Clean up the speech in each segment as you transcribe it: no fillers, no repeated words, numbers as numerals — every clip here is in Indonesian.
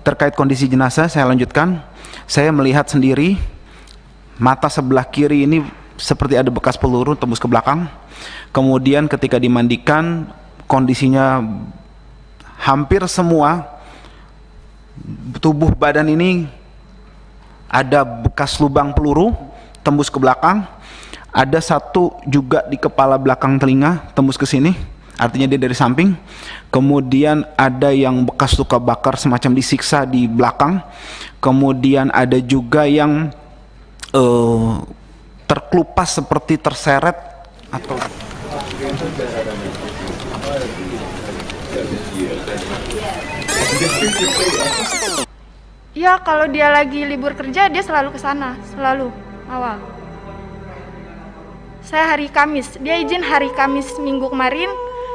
Terkait kondisi jenazah, saya lanjutkan. Saya melihat sendiri mata sebelah kiri ini seperti ada bekas peluru tembus ke belakang. Kemudian ketika dimandikan, kondisinya hampir semua tubuh badan ini ada bekas lubang peluru tembus ke belakang. Ada satu juga di kepala belakang telinga tembus ke sini, artinya dia dari samping. Kemudian ada yang bekas luka bakar semacam disiksa di belakang. Kemudian ada juga yang terkelupas seperti terseret atau ya, kalau dia lagi libur kerja dia selalu ke sana, selalu awal. Saya hari Kamis, dia izin hari Kamis minggu kemarin.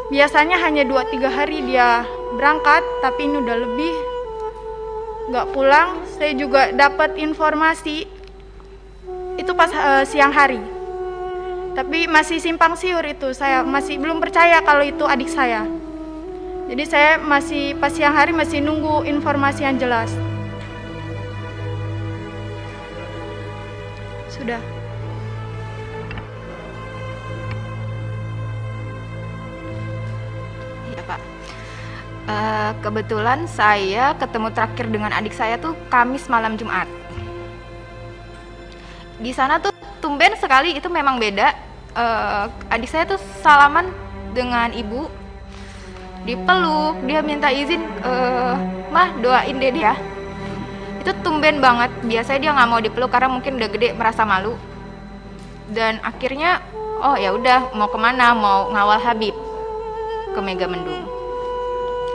Biasanya hanya 2-3 hari dia berangkat, tapi ini udah lebih nggak pulang. Saya juga dapat informasi itu pas siang hari, tapi masih simpang siur itu. Saya masih belum percaya kalau itu adik saya. Jadi saya masih pas siang hari masih nunggu informasi yang jelas. Sudah. Iya, Pak. Kebetulan saya ketemu terakhir dengan adik saya tuh Kamis malam Jumat. Di sana tuh tumben sekali, itu memang beda. Adik saya tuh salaman dengan ibu, dipeluk, dia minta izin, mah doain deh dia. Itu tumben banget. Biasanya dia nggak mau dipeluk karena mungkin udah gede merasa malu. Dan akhirnya, oh ya udah, mau kemana? Mau ngawal Habib ke Megamendung.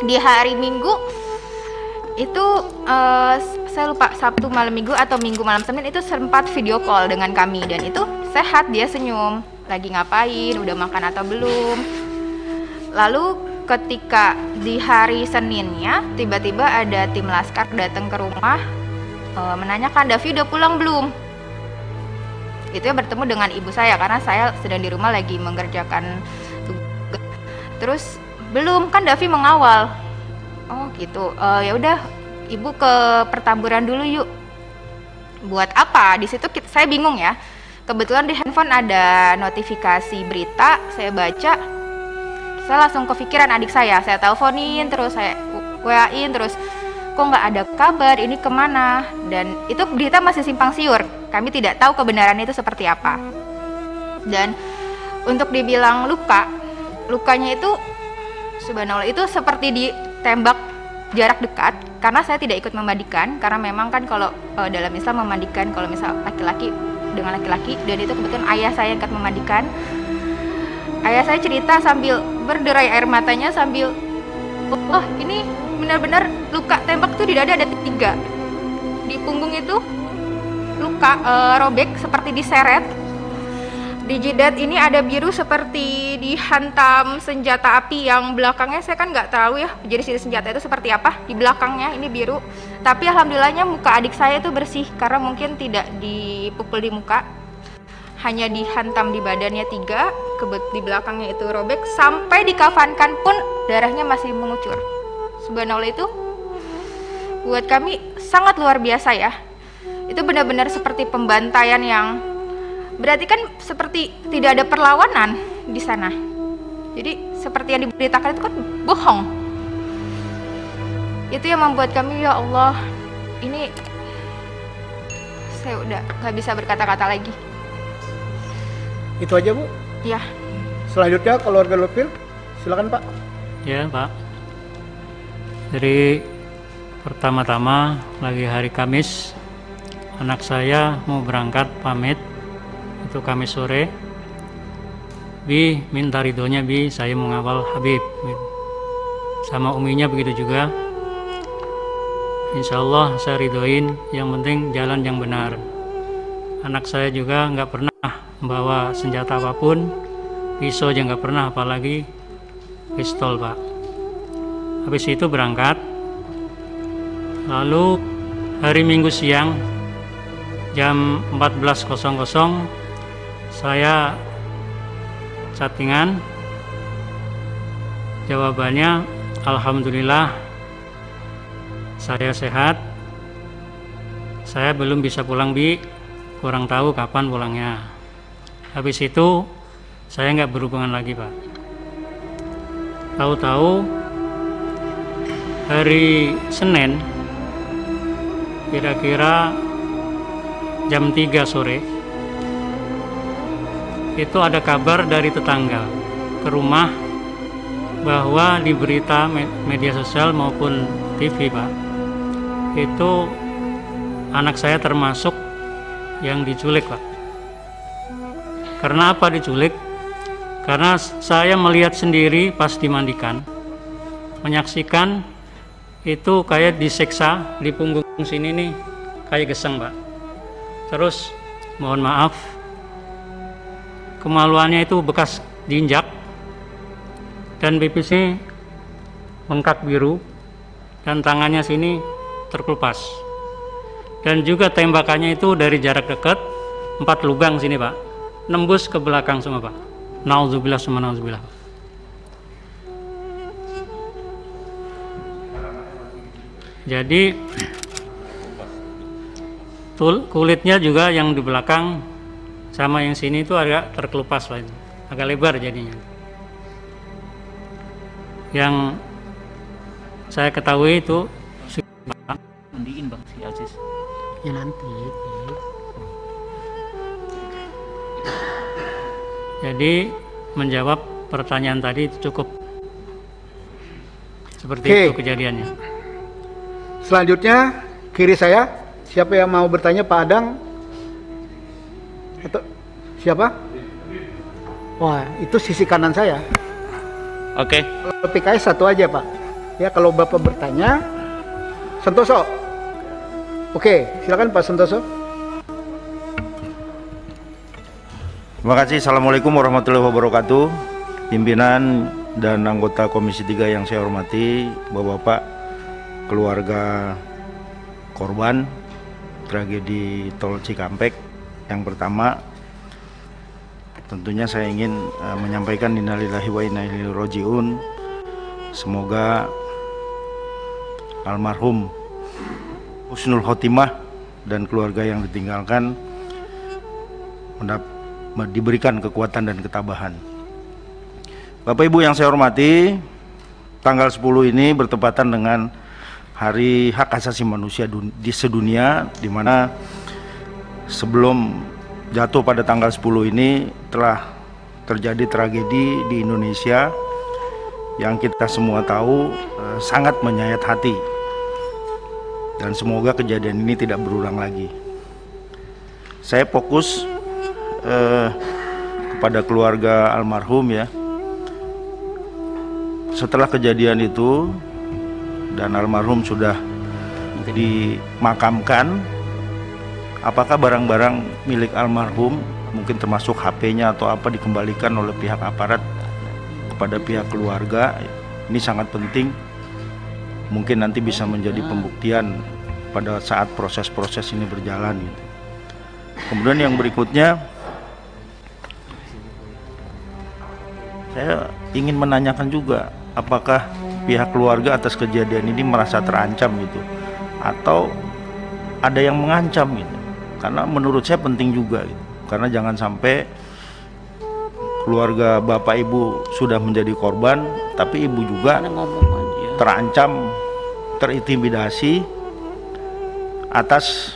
Di hari Minggu itu saya lupa Sabtu malam Minggu atau Minggu malam Senin itu sempat video call dengan kami, dan itu sehat, dia senyum, lagi ngapain, udah makan atau belum. Lalu ketika di hari Seninnya tiba-tiba ada tim laskar datang ke rumah menanyakan Davi udah pulang belum. Itu ya, bertemu dengan ibu saya karena saya sedang di rumah lagi mengerjakan tugas. Terus belum, kan Davi mengawal. Oh gitu. Ya udah, ibu ke pertamburan dulu yuk. Buat apa? Di situ saya bingung ya. Kebetulan di handphone ada notifikasi berita, saya baca. Saya langsung kepikiran adik saya teleponin terus, saya WA-in terus, kok nggak ada kabar, ini kemana? Dan itu berita masih simpang siur, kami tidak tahu kebenarannya itu seperti apa. Dan untuk dibilang lukanya itu subhanallah itu seperti ditembak jarak dekat, karena saya tidak ikut memandikan, karena memang kan kalau dalam Islam memandikan kalau misal laki-laki dengan laki-laki, dan itu kebetulan ayah saya yang ikut memandikan. Ayah saya cerita sambil berderai air matanya, sambil, oh ini benar-benar luka tembak tuh di dada ada 3, di punggung itu luka robek seperti diseret, di jidat ini ada biru seperti dihantam senjata api, yang belakangnya saya kan nggak tahu ya jenis senjata itu seperti apa, di belakangnya ini biru. Tapi alhamdulillahnya muka adik saya itu bersih karena mungkin tidak dipukul di muka, hanya dihantam di badannya 3, di belakangnya itu robek, sampai dikafankan pun darahnya masih mengucur. Subhanallah, itu buat kami sangat luar biasa ya. Itu benar-benar seperti pembantaian yang berarti kan seperti tidak ada perlawanan di sana. Jadi seperti yang diberitakan itu kan bohong. Itu yang membuat kami, ya Allah, ini saya udah gak bisa berkata-kata lagi. Itu aja, Bu? Ya. Selanjutnya keluarga Lutfi, silakan Pak. Ya Pak. Jadi pertama-tama lagi hari Kamis, anak saya mau berangkat pamit, itu Kamis sore. Bi minta ridhonya, Bi saya mau ngawal Habib. Sama uminya begitu juga. Insya Allah saya ridhoin, yang penting jalan yang benar. Anak saya juga nggak pernah membawa senjata apapun, pisau aja nggak pernah, apalagi pistol Pak. Habis itu berangkat. Lalu hari Minggu siang jam 14.00 saya chattingan, jawabannya alhamdulillah saya sehat. Saya belum bisa pulang, Bi. Kurang tahu kapan pulangnya. Habis itu saya nggak berhubungan lagi, Pak. Tahu-tahu hari Senin kira-kira jam 3 sore itu ada kabar dari tetangga ke rumah bahwa di berita media sosial maupun TV, Pak, itu anak saya termasuk yang diculik, Pak. Karena apa diculik? Karena saya melihat sendiri pas dimandikan, menyaksikan itu kayak disiksa di punggung sini nih, kayak geseng, Pak. Terus mohon maaf, kemaluannya itu bekas diinjak dan pipisnya bengkak biru dan tangannya sini terkelupas. Dan juga tembakannya itu dari jarak dekat 4 lubang sini, Pak, nembus ke belakang semua, Pak. Nauzubillah summa nauzubillah. Jadi kulitnya juga yang di belakang sama yang sini itu agak terkelupas, Pak, agak lebar jadinya. Yang saya ketahui itu Mandiin Bang si Aziz. Ya nanti. Jadi menjawab pertanyaan tadi itu cukup. Seperti Oke. itu kejadiannya. Selanjutnya kiri saya, siapa yang mau bertanya, Pak Adang? Atau siapa? Wah, itu sisi kanan saya. Oke. Kalau PKS satu aja, Pak. Ya, kalau Bapak bertanya, Santoso. Oke, silakan Pak Santoso. Terima kasih. Assalamualaikum warahmatullahi wabarakatuh. Pimpinan dan anggota Komisi 3 yang saya hormati, Bapak-bapak, keluarga korban tragedi Tol Cikampek. Yang pertama, tentunya saya ingin menyampaikan innalillahi wa inna ilaihi rajiun. Semoga almarhum husnul khotimah dan keluarga yang ditinggalkan diberikan kekuatan dan ketabahan. Bapak Ibu yang saya hormati, tanggal 10 ini bertepatan dengan Hari Hak Asasi Manusia di sedunia, di mana sebelum jatuh pada tanggal 10 ini telah terjadi tragedi di Indonesia yang kita semua tahu sangat menyayat hati, dan semoga kejadian ini tidak berulang lagi. Saya fokus kepada keluarga almarhum ya. Setelah kejadian itu dan almarhum sudah dimakamkan, apakah barang-barang milik almarhum, mungkin termasuk HP-nya atau apa, dikembalikan oleh pihak aparat kepada pihak keluarga? Ini sangat penting, mungkin nanti bisa menjadi pembuktian pada saat proses-proses ini berjalan gitu. Kemudian yang berikutnya, saya ingin menanyakan juga, apakah pihak keluarga atas kejadian ini merasa terancam gitu, atau ada yang mengancam gitu? Karena menurut saya penting juga gitu. Karena jangan sampai keluarga bapak ibu sudah menjadi korban, tapi ibu juga terancam, terintimidasi atas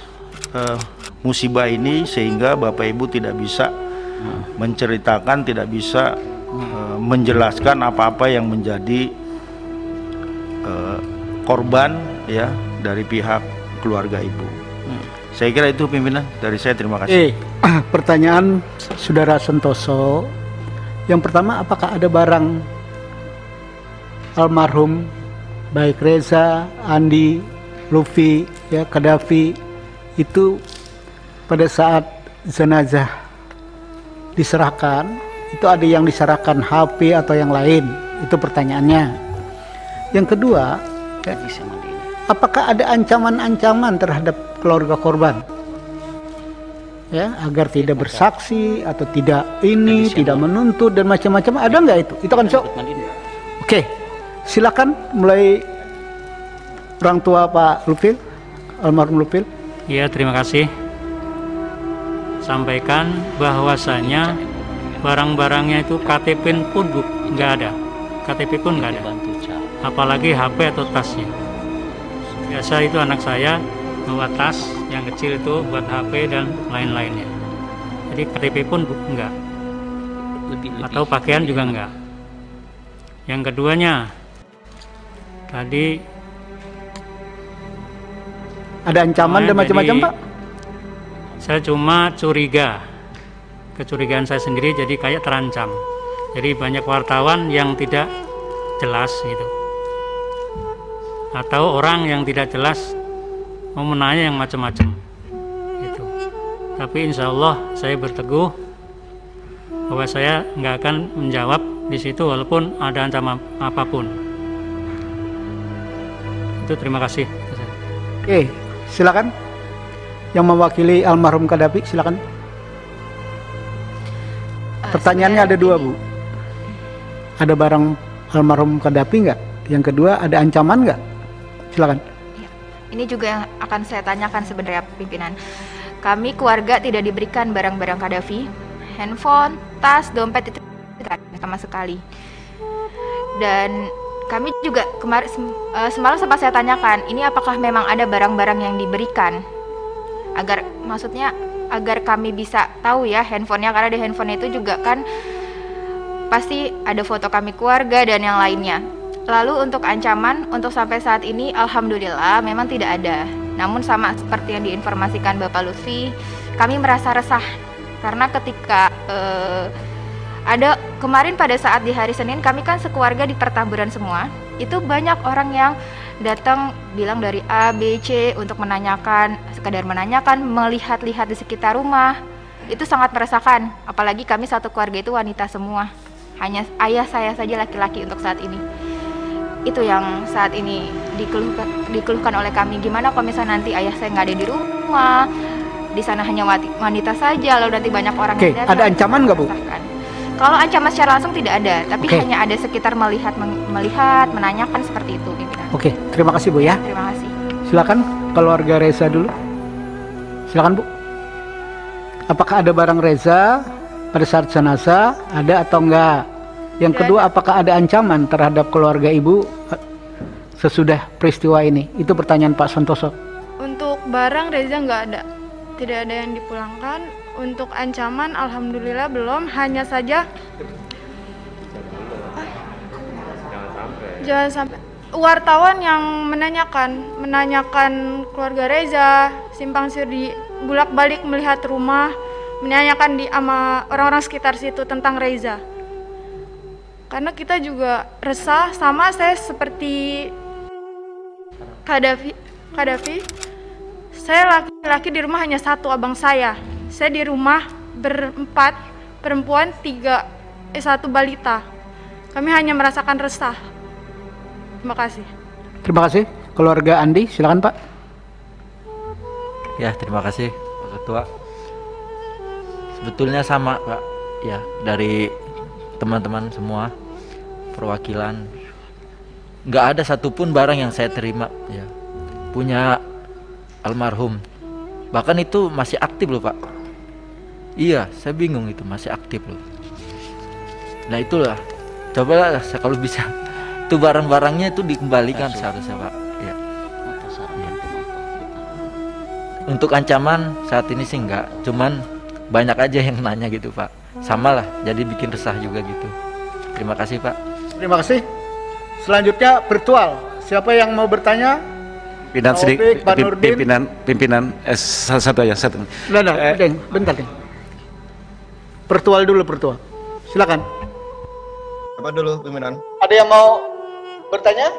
musibah ini, sehingga bapak ibu tidak bisa menceritakan, tidak bisa menjelaskan apa-apa yang menjadi korban ya dari pihak keluarga ibu. Saya kira itu pimpinan dari saya, terima kasih. Pertanyaan Saudara Santoso. Yang pertama, apakah ada barang almarhum baik Reza, Andi, Lufi, ya, Kadafi itu pada saat jenazah diserahkan, itu ada yang diserahkan HP atau yang lain? Itu pertanyaannya. Yang kedua, ya, apakah ada ancaman-ancaman terhadap keluarga korban, ya, agar tidak bersaksi atau tidak ini, tidak menuntut dan macam-macam? Ada nggak itu? Itu kan sok. Oke, silakan mulai orang tua Pak Lufil, almarhum Lufil. Ya, terima kasih. Sampaikan bahwasanya barang-barangnya itu KTP pun nggak ada. KTP pun nggak ada. Apalagi HP atau tasnya. Biasa itu anak saya bawa tas yang kecil itu buat HP dan lain-lainnya. Jadi KTP pun enggak. Atau pakaian juga enggak. Yang keduanya, tadi ada ancaman dan macam-macam, Pak? Saya cuma curiga. Kecurigaan saya sendiri jadi kayak terancam. Jadi banyak wartawan yang tidak jelas gitu. Atau orang yang tidak jelas mau menanya yang macam-macam gitu. Tapi insya Allah saya berteguh bahwa saya nggak akan menjawab di situ walaupun ada ancaman apapun. Itu terima kasih. Oke, silakan. Yang mewakili almarhum Qaddafi, silakan. Pertanyaannya ada dua, Bu. Ada barang almarhum Qaddafi nggak? Yang kedua, ada ancaman nggak? Silakan. Ini juga yang akan saya tanyakan sebenarnya pimpinan. Kami keluarga tidak diberikan barang-barang Qaddafi, handphone, tas, dompet itu tidak sama sekali. Dan kami juga kemarin semalam sempat saya tanyakan, ini apakah memang ada barang-barang yang diberikan? Maksudnya agar kami bisa tahu ya handphonenya, karena di handphone itu juga kan pasti ada foto kami keluarga dan yang lainnya. Lalu untuk ancaman, untuk sampai saat ini alhamdulillah memang tidak ada. Namun sama seperti yang diinformasikan Bapak Lutfi, kami merasa resah karena ketika ada kemarin pada saat di hari Senin kami kan sekeluarga di pertamburan semua. Itu banyak orang yang datang bilang dari A, B, C untuk menanyakan, sekadar menanyakan, melihat-lihat di sekitar rumah. Itu sangat meresahkan, apalagi kami satu keluarga itu wanita semua. Hanya ayah saya saja laki-laki untuk saat ini. Itu yang saat ini dikeluhkan oleh kami. Gimana kalau misalnya nanti ayah saya nggak ada di rumah, di sana hanya wanita saja, lalu nanti banyak orang yang datang. Ada ancaman nggak, Bu? Kalau ancaman secara langsung tidak ada, tapi hanya ada sekitar melihat, menanyakan seperti itu, pimpinan. Oke, terima kasih, Bu ya. Terima kasih. Silakan keluarga Reza dulu. Silakan, Bu. Apakah ada barang Reza pada saat jenazah? Ada atau enggak? Yang kedua, apakah ada ancaman terhadap keluarga Ibu sesudah peristiwa ini? Itu pertanyaan Pak Santoso. Untuk barang Reza nggak ada, tidak ada yang dipulangkan. Untuk ancaman alhamdulillah belum, hanya saja jangan sampai wartawan yang menanyakan keluarga Reza, simpang siur di bolak-balik melihat rumah, menanyakan sama orang-orang sekitar situ tentang Reza. Karena kita juga resah, sama saya seperti Qaddafi. Saya laki-laki di rumah hanya satu, abang saya. Saya di rumah berempat, perempuan 1 balita. Kami hanya merasakan resah. Terima kasih. Terima kasih. Keluarga Andi, silakan Pak. Ya, terima kasih Pak Ketua. Sebetulnya sama Pak, ya, dari teman-teman semua perwakilan, nggak ada satupun barang yang saya terima ya punya almarhum, bahkan itu masih aktif loh Pak. Iya, saya bingung, itu masih aktif loh. Nah itulah, cobalah kalau bisa itu barang-barangnya itu dikembalikan seharusnya Pak ya. Untuk ancaman saat ini sih enggak, cuman banyak aja yang nanya gitu Pak, sama lah, jadi bikin resah juga gitu. Terima kasih Pak. Terima kasih. Selanjutnya virtual. Siapa yang mau bertanya? Pimpinan satu aja, satu. Bentar. Virtual dulu, virtual. Silakan. Apa dulu pimpinan? Ada yang mau bertanya?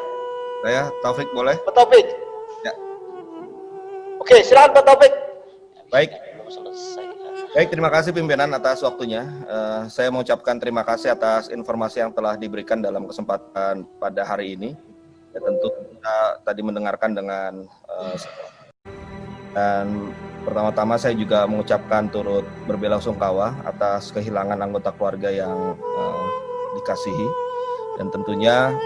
Saya Taufik, boleh? Pak Taufik. Ya. Oke, silakan Pak Taufik. Baik. Baik, terima kasih pimpinan atas waktunya. Saya mengucapkan terima kasih atas informasi yang telah diberikan dalam kesempatan pada hari ini. Ya, tentu kita tadi mendengarkan dengan dan pertama-tama saya juga mengucapkan turut berbelasungkawa atas kehilangan anggota keluarga yang dikasihi, dan tentunya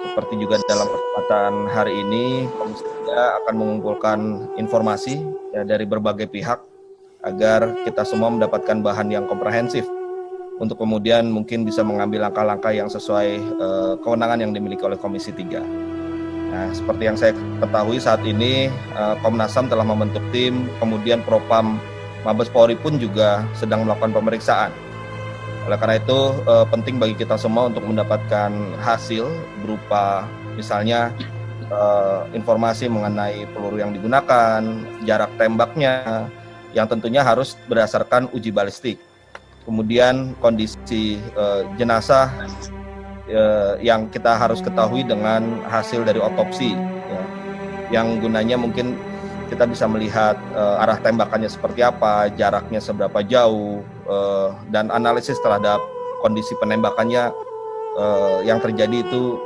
seperti juga dalam kesempatan hari ini Komisi 3 akan mengumpulkan informasi ya, dari berbagai pihak agar kita semua mendapatkan bahan yang komprehensif untuk kemudian mungkin bisa mengambil langkah-langkah yang sesuai kewenangan yang dimiliki oleh Komisi 3. Nah, seperti yang saya ketahui saat ini Komnas HAM telah membentuk tim, kemudian Propam Mabes Polri pun juga sedang melakukan pemeriksaan. Oleh karena itu penting bagi kita semua untuk mendapatkan hasil berupa misalnya informasi mengenai peluru yang digunakan, jarak tembaknya, yang tentunya harus berdasarkan uji balistik. Kemudian kondisi jenazah yang kita harus ketahui dengan hasil dari otopsi, ya, yang gunanya mungkin kita bisa melihat arah tembakannya seperti apa, jaraknya seberapa jauh, dan analisis terhadap kondisi penembakannya yang terjadi itu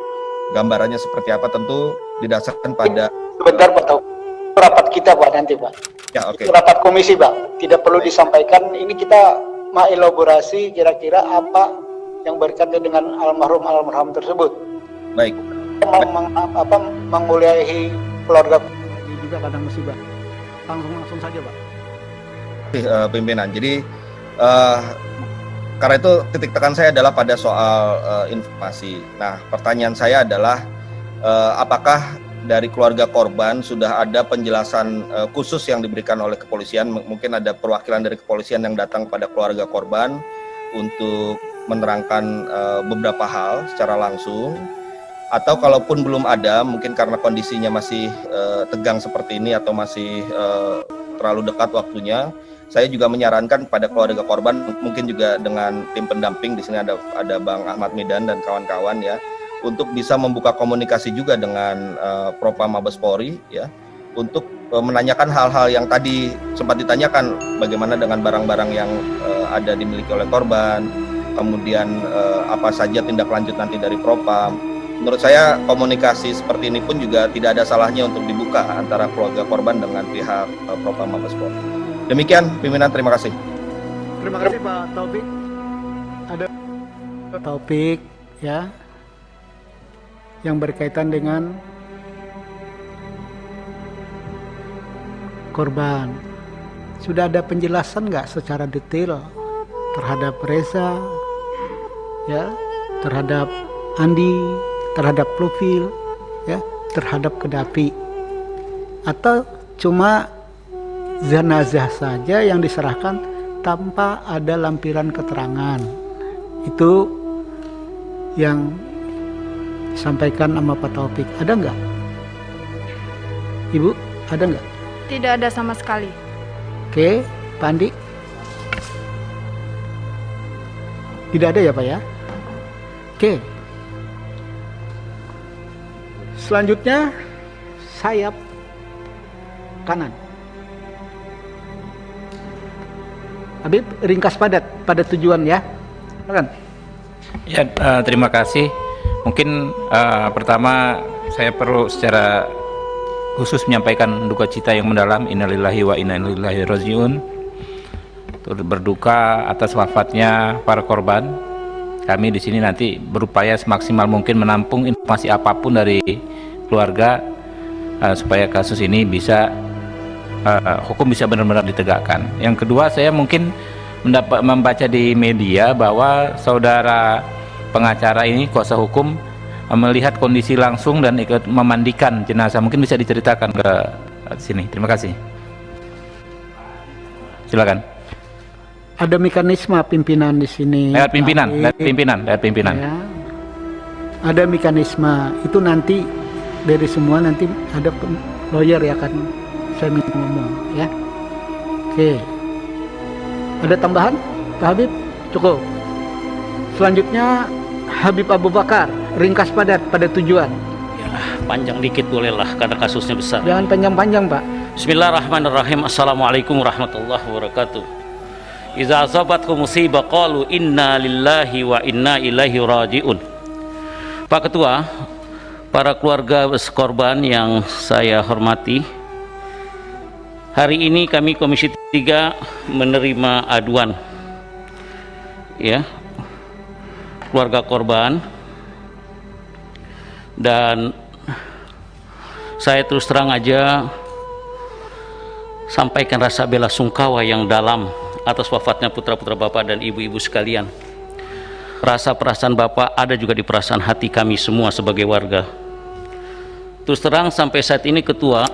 gambarannya seperti apa, tentu didasarkan pada... Sebentar Pak Taufik, rapat kita Pak nanti Pak. Ya, oke. Itu rapat komisi Pak, tidak perlu disampaikan. Ini kita mengelaborasi kira-kira apa yang berkaitan dengan almarhum tersebut. Baik. Menguliahi keluarga ini juga kadang musibah. Langsung saja Pak. Pimpinan. Jadi karena itu titik tekan saya adalah pada soal informasi. Nah, pertanyaan saya adalah apakah dari keluarga korban sudah ada penjelasan khusus yang diberikan oleh kepolisian? Mungkin ada perwakilan dari kepolisian yang datang pada keluarga korban untuk menerangkan beberapa hal secara langsung, atau kalaupun belum ada, mungkin karena kondisinya masih tegang seperti ini atau masih terlalu dekat waktunya, saya juga menyarankan pada keluarga korban, mungkin juga dengan tim pendamping, di sini ada Bang Ahmad Medan dan kawan-kawan ya, untuk bisa membuka komunikasi juga dengan Propam Mabes Polri ya, untuk menanyakan hal-hal yang tadi sempat ditanyakan, bagaimana dengan barang-barang yang ada dimiliki oleh korban, kemudian apa saja tindak lanjut nanti dari Propam. Menurut saya komunikasi seperti ini pun juga tidak ada salahnya untuk dibuka antara keluarga korban dengan pihak Propam Mabes Polri. Demikian pimpinan, terima kasih. Terima kasih Pak Taufik. Ada Taufik ya, yang berkaitan dengan korban. Sudah ada penjelasan nggak secara detail terhadap Reza, ya, terhadap Andi, terhadap Profil, ya, terhadap Kedafi, atau cuma jenazah saja yang diserahkan tanpa ada lampiran keterangan? Itu yang disampaikan sama Pak Taufik. Ada nggak? Ibu, ada nggak? Tidak ada sama sekali. Oke, Pak Andi? Tidak ada ya Pak ya? Oke. Selanjutnya sayap kanan. Habib, ringkas padat pada tujuan ya. Silakan. Ya, terima kasih. Mungkin pertama saya perlu secara khusus menyampaikan duka cita yang mendalam, innalillahi wa inna ilaihi rajiun, turut berduka atas wafatnya para korban. Kami di sini nanti berupaya semaksimal mungkin menampung informasi apapun dari keluarga supaya kasus ini bisa hukum bisa benar-benar ditegakkan. Yang kedua, saya mungkin membaca di media bahwa saudara pengacara ini, kuasa hukum, melihat kondisi langsung dan ikut memandikan jenazah. Mungkin bisa diceritakan ke sini. Terima kasih. Silakan. Ada mekanisme pimpinan di sini. Lewat pimpinan. Ya. Ada mekanisme itu nanti dari semua, nanti ada lawyer ya kan, saya minta ngomong ya. Oke. Ada tambahan, Pak Habib? Cukup. Selanjutnya Habib Abu Bakar, ringkas padat pada tujuan. Ya, panjang dikit bolehlah karena kasusnya besar. Jangan panjang-panjang Pak. Bismillahirrahmanirrahim. Assalamualaikum warahmatullahi wabarakatuh. Iza asabatkum musibah qalu inna lillahi wa inna ilaihi raji'un. Pak Ketua, para keluarga korban yang saya hormati, hari ini kami Komisi 3 menerima aduan ya keluarga korban Dan saya terus terang aja sampaikan rasa bela sungkawa yang dalam atas wafatnya putra-putra Bapak dan ibu-ibu sekalian. Rasa perasaan Bapak ada juga di perasaan hati kami semua sebagai warga. Terus terang sampai saat ini Ketua,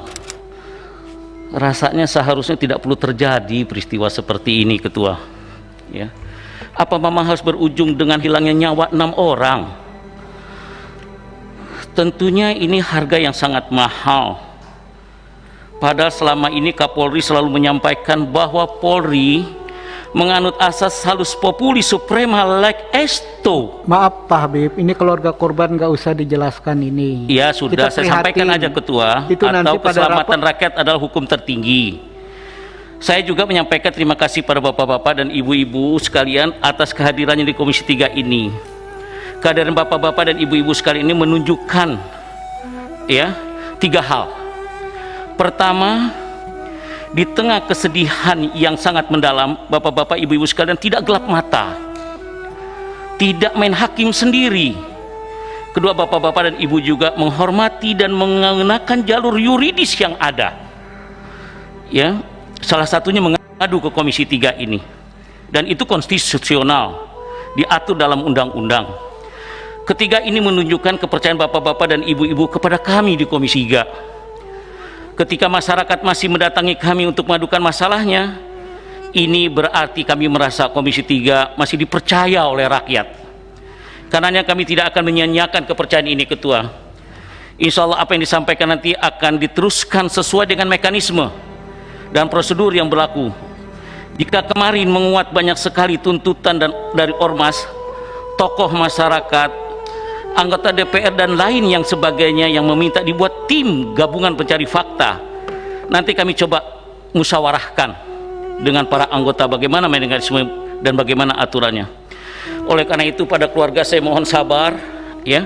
rasanya seharusnya tidak perlu terjadi peristiwa seperti ini Ketua. Ya. Apa memang harus berujung dengan hilangnya nyawa 6 orang? Tentunya ini harga yang sangat mahal. Padahal selama ini Kapolri selalu menyampaikan bahwa Polri menganut asas halus populi suprema leg esto. Maaf Pak Habib, ini keluarga korban nggak usah dijelaskan ini. Ya sudah, saya sampaikan aja Ketua, itu atau keselamatan rakyat adalah hukum tertinggi. Saya juga menyampaikan terima kasih pada bapak-bapak dan ibu-ibu sekalian atas kehadirannya di Komisi 3 ini. Kehadiran bapak-bapak dan ibu-ibu sekalian ini menunjukkan ya 3 hal. Pertama, di tengah kesedihan yang sangat mendalam, bapak-bapak ibu-ibu sekalian tidak gelap mata, tidak main hakim sendiri. Kedua, bapak-bapak dan ibu juga menghormati dan menggunakan jalur yuridis yang ada. Ya, salah satunya mengadu ke Komisi 3 ini, dan itu konstitusional, diatur dalam undang-undang. Ketiga, ini menunjukkan kepercayaan bapak-bapak dan ibu-ibu kepada kami di Komisi 3. Ketika masyarakat masih mendatangi kami untuk mengadukan masalahnya, ini berarti kami merasa Komisi 3 masih dipercaya oleh rakyat. Karenanya kami tidak akan menyia-nyiakan kepercayaan ini Ketua. Insya Allah apa yang disampaikan nanti akan diteruskan sesuai dengan mekanisme dan prosedur yang berlaku. Jika kemarin menguat banyak sekali tuntutan dari ormas, tokoh masyarakat, anggota DPR dan lain yang sebagainya yang meminta dibuat tim gabungan pencari fakta, nanti kami coba musyawarahkan dengan para anggota bagaimana mekanisme dan bagaimana aturannya. Oleh karena itu pada keluarga saya mohon sabar ya,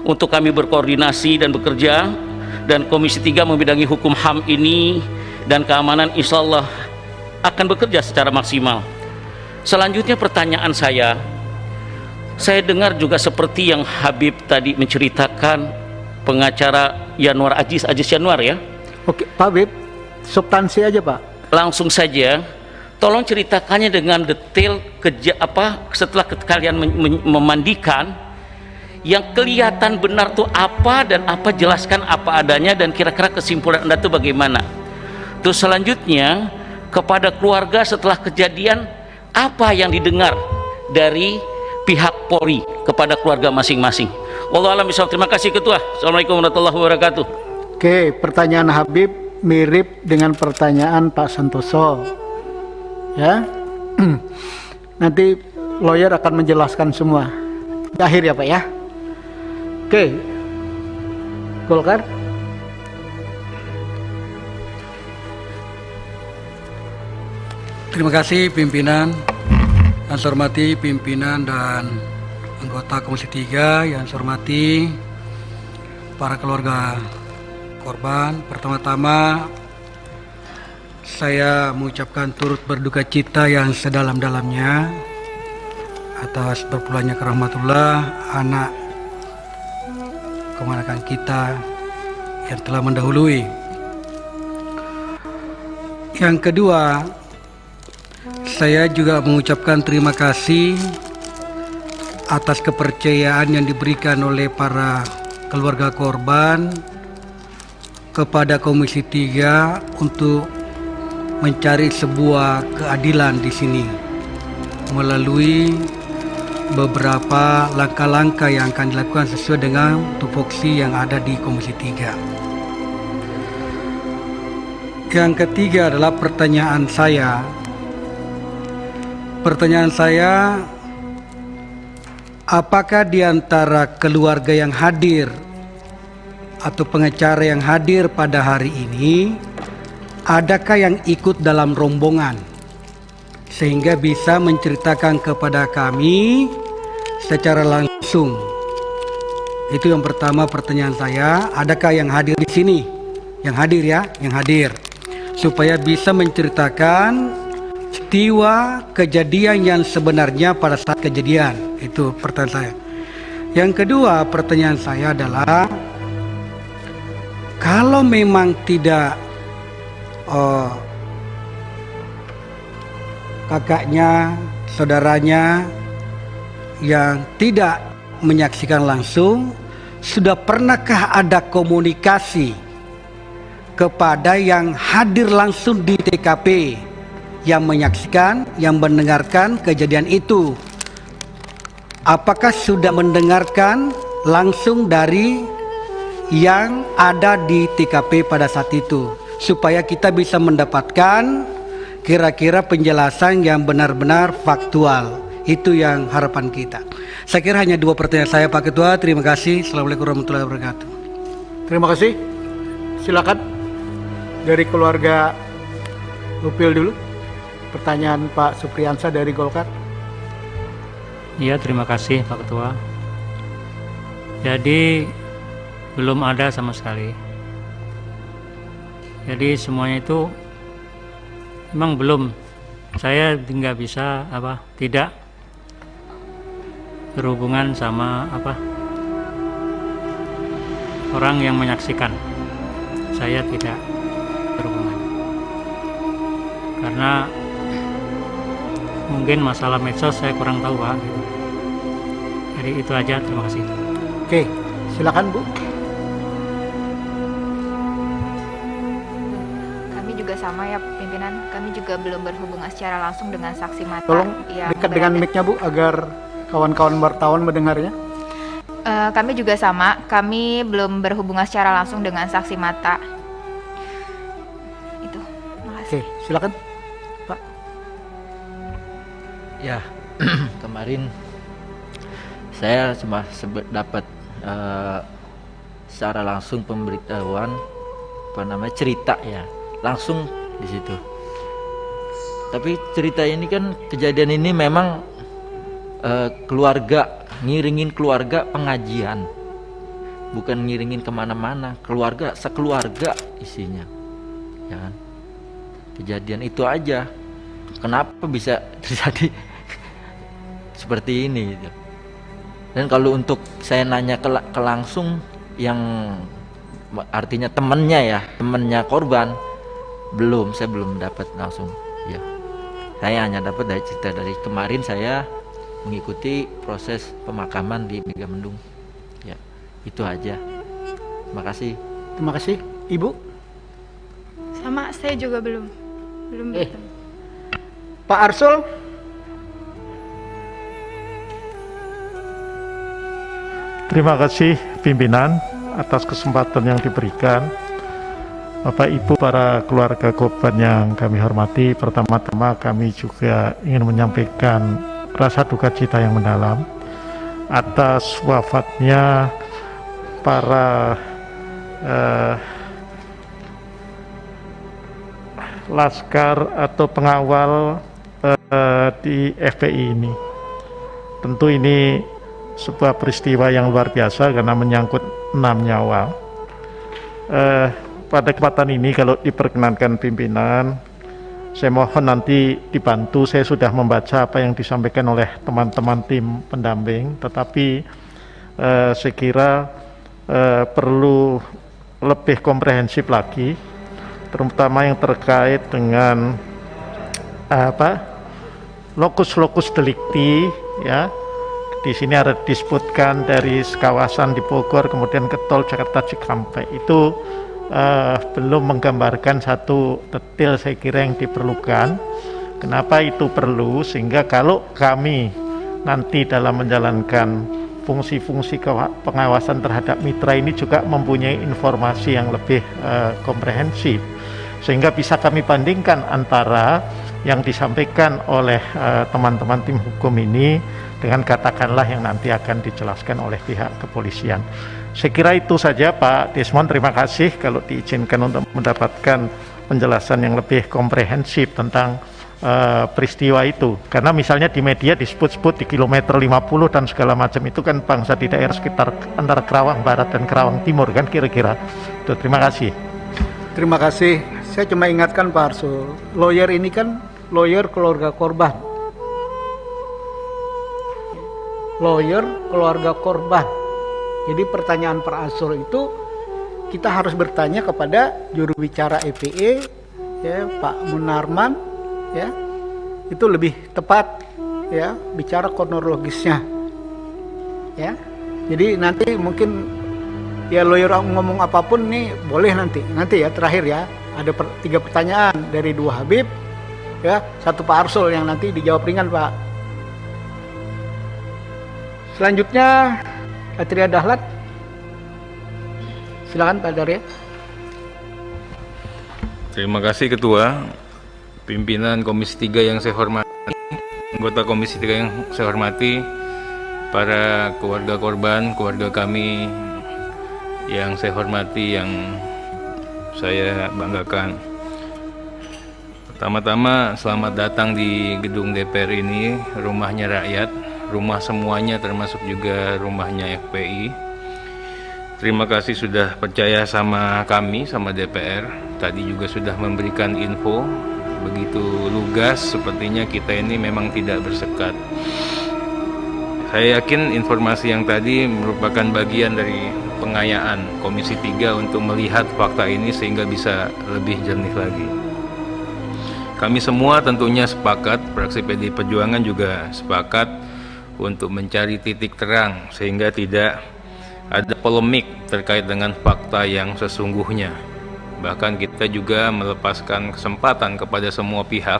untuk kami berkoordinasi dan bekerja, dan Komisi 3 membidangi hukum HAM ini dan keamanan insya Allah akan bekerja secara maksimal. Selanjutnya pertanyaan saya dengar juga seperti yang Habib tadi menceritakan, pengacara Yanuar Aziz Yanuar ya. Oke Pak Habib, substansi aja Pak. Langsung saja, tolong ceritakannya dengan detail setelah kalian memandikan, yang kelihatan benar tuh apa dan apa, jelaskan apa adanya dan kira-kira kesimpulan Anda tuh bagaimana. Terus selanjutnya kepada keluarga setelah kejadian, apa yang didengar dari pihak Polri kepada keluarga masing-masing. Wallahu a'lam bishawab. Terima kasih Ketua. Assalamualaikum warahmatullahi wabarakatuh. Oke, pertanyaan Habib mirip dengan pertanyaan Pak Santoso. Ya. Nanti lawyer akan menjelaskan semua. Di akhir ya Pak ya. Oke. Golkar. Terima kasih pimpinan. Yang saya hormati pimpinan dan anggota Komisi 3, yang saya hormati para keluarga korban. Pertama-tama saya mengucapkan turut berduka cita yang sedalam-dalamnya atas berpulangnya ke rahmatullah anak keponakan kita yang telah mendahului. Yang kedua, saya juga mengucapkan terima kasih atas kepercayaan yang diberikan oleh para keluarga korban kepada Komisi 3 untuk mencari sebuah keadilan di sini melalui beberapa langkah-langkah yang akan dilakukan sesuai dengan tupoksi yang ada di Komisi 3. Yang ketiga adalah pertanyaan saya. Apakah di antara keluarga yang hadir atau pengacara yang hadir pada hari ini, adakah yang ikut dalam rombongan sehingga bisa menceritakan kepada kami secara langsung? Itu yang pertama pertanyaan saya. Adakah yang hadir di sini? Yang hadir ya, yang hadir, supaya bisa menceritakan peristiwa kejadian yang sebenarnya pada saat kejadian. Itu pertanyaan saya. Yang kedua, pertanyaan saya adalah, kalau memang tidak kakaknya, saudaranya yang tidak menyaksikan langsung, sudah pernahkah ada komunikasi kepada yang hadir langsung di TKP, yang menyaksikan, yang mendengarkan kejadian itu? Apakah sudah mendengarkan langsung dari yang ada di TKP pada saat itu, supaya kita bisa mendapatkan kira-kira penjelasan yang benar-benar faktual? Itu yang harapan kita. Saya kira hanya 2 pertanyaan saya, Pak Ketua. Terima kasih. Assalamualaikum warahmatullahi wabarakatuh. Terima kasih. Silakan dari keluarga Lupil dulu. Pertanyaan Pak Supriyansa dari Golkar. Iya, terima kasih Pak Ketua. Jadi belum ada sama sekali. Jadi semuanya itu memang belum. Saya nggak bisa tidak berhubungan sama orang yang menyaksikan. Saya tidak berhubungan karena mungkin masalah medsos saya kurang tahu, Pak. Jadi itu aja, terima kasih. Oke, silakan Bu. Kami juga sama ya pimpinan, kami juga belum berhubungan secara langsung dengan saksi mata. Tolong yang dekat dengan mic-nya Bu, agar kawan-kawan wartawan mendengarnya. Kami juga sama, kami belum berhubungan secara langsung dengan saksi mata. Itu, makasih. Oke, silakan Pak. Ya, kemarin saya cuma dapat secara langsung pemberitahuan cerita ya, langsung di situ. Tapi cerita ini kan, kejadian ini memang keluarga, ngiringin keluarga pengajian, bukan ngiringin kemana-mana, keluarga, sekeluarga isinya, ya kan? Kejadian itu aja, kenapa bisa terjadi seperti ini gitu. Dan kalau untuk saya nanya ke langsung, yang artinya temennya korban, saya belum dapat langsung ya. Saya hanya dapat dari cerita dari kemarin saya mengikuti proses pemakaman di Megamendung. Ya, itu aja. Terima kasih. Terima kasih. Ibu? Sama, saya juga belum bertemu. Pak Arsul? Terima kasih pimpinan atas kesempatan yang diberikan. Bapak Ibu, para keluarga korban yang kami hormati, pertama-tama kami juga ingin menyampaikan rasa duka cita yang mendalam atas wafatnya para laskar atau pengawal di FPI ini. Tentu ini sebuah peristiwa yang luar biasa karena menyangkut 6 nyawa. Pada kesempatan ini, kalau diperkenankan pimpinan, saya mohon nanti dibantu. Saya sudah membaca apa yang disampaikan oleh teman-teman tim pendamping, tetapi saya kira perlu lebih komprehensif lagi, terutama yang terkait dengan lokus delikti, ya. Di sini ada disebutkan dari kawasan di Bogor kemudian ke tol Jakarta Cikampek, itu belum menggambarkan satu detail saya kira yang diperlukan. Kenapa itu perlu? Sehingga kalau kami nanti dalam menjalankan fungsi-fungsi pengawasan terhadap mitra ini juga mempunyai informasi yang lebih komprehensif, sehingga bisa kami bandingkan antara yang disampaikan oleh teman-teman tim hukum ini dengan katakanlah yang nanti akan dijelaskan oleh pihak kepolisian. Saya kira itu saja Pak Desmond, terima kasih kalau diizinkan untuk mendapatkan penjelasan yang lebih komprehensif tentang peristiwa itu. Karena misalnya di media disebut-sebut di kilometer 50 dan segala macam itu kan bangsa di daerah sekitar antara Kerawang Barat dan Kerawang Timur kan kira-kira. Tuh, terima kasih. Terima kasih. Saya cuma ingatkan Pak Arsul, lawyer ini kan lawyer keluarga korban. lawyer keluarga korban. Jadi pertanyaan per ansur itu kita harus bertanya kepada juru bicara EPE, ya, Pak Munarman, ya, itu lebih tepat, ya, bicara kronologisnya, ya. Jadi nanti mungkin ya lawyer ngomong apapun nih boleh nanti ya terakhir ya ada 3 pertanyaan dari 2 Habib, ya, 1 Pak Arsul yang nanti dijawab ringan Pak. Selanjutnya Atria Dahlan. Silakan Pak Darya. Terima kasih Ketua, pimpinan Komisi 3 yang saya hormati, anggota Komisi 3 yang saya hormati, para keluarga korban, keluarga kami yang saya hormati, yang saya banggakan. Pertama-tama selamat datang di gedung DPR ini, rumahnya rakyat, rumah semuanya termasuk juga rumahnya FPI. Terima kasih sudah percaya sama kami, sama DPR. Tadi juga sudah memberikan info begitu lugas, sepertinya kita ini memang tidak bersekat. Saya yakin informasi yang tadi merupakan bagian dari pengayaan Komisi 3 untuk melihat fakta ini sehingga bisa lebih jernih lagi. Kami semua tentunya sepakat, fraksi PDI Perjuangan juga sepakat untuk mencari titik terang sehingga tidak ada polemik terkait dengan fakta yang sesungguhnya. Bahkan kita juga melepaskan kesempatan kepada semua pihak,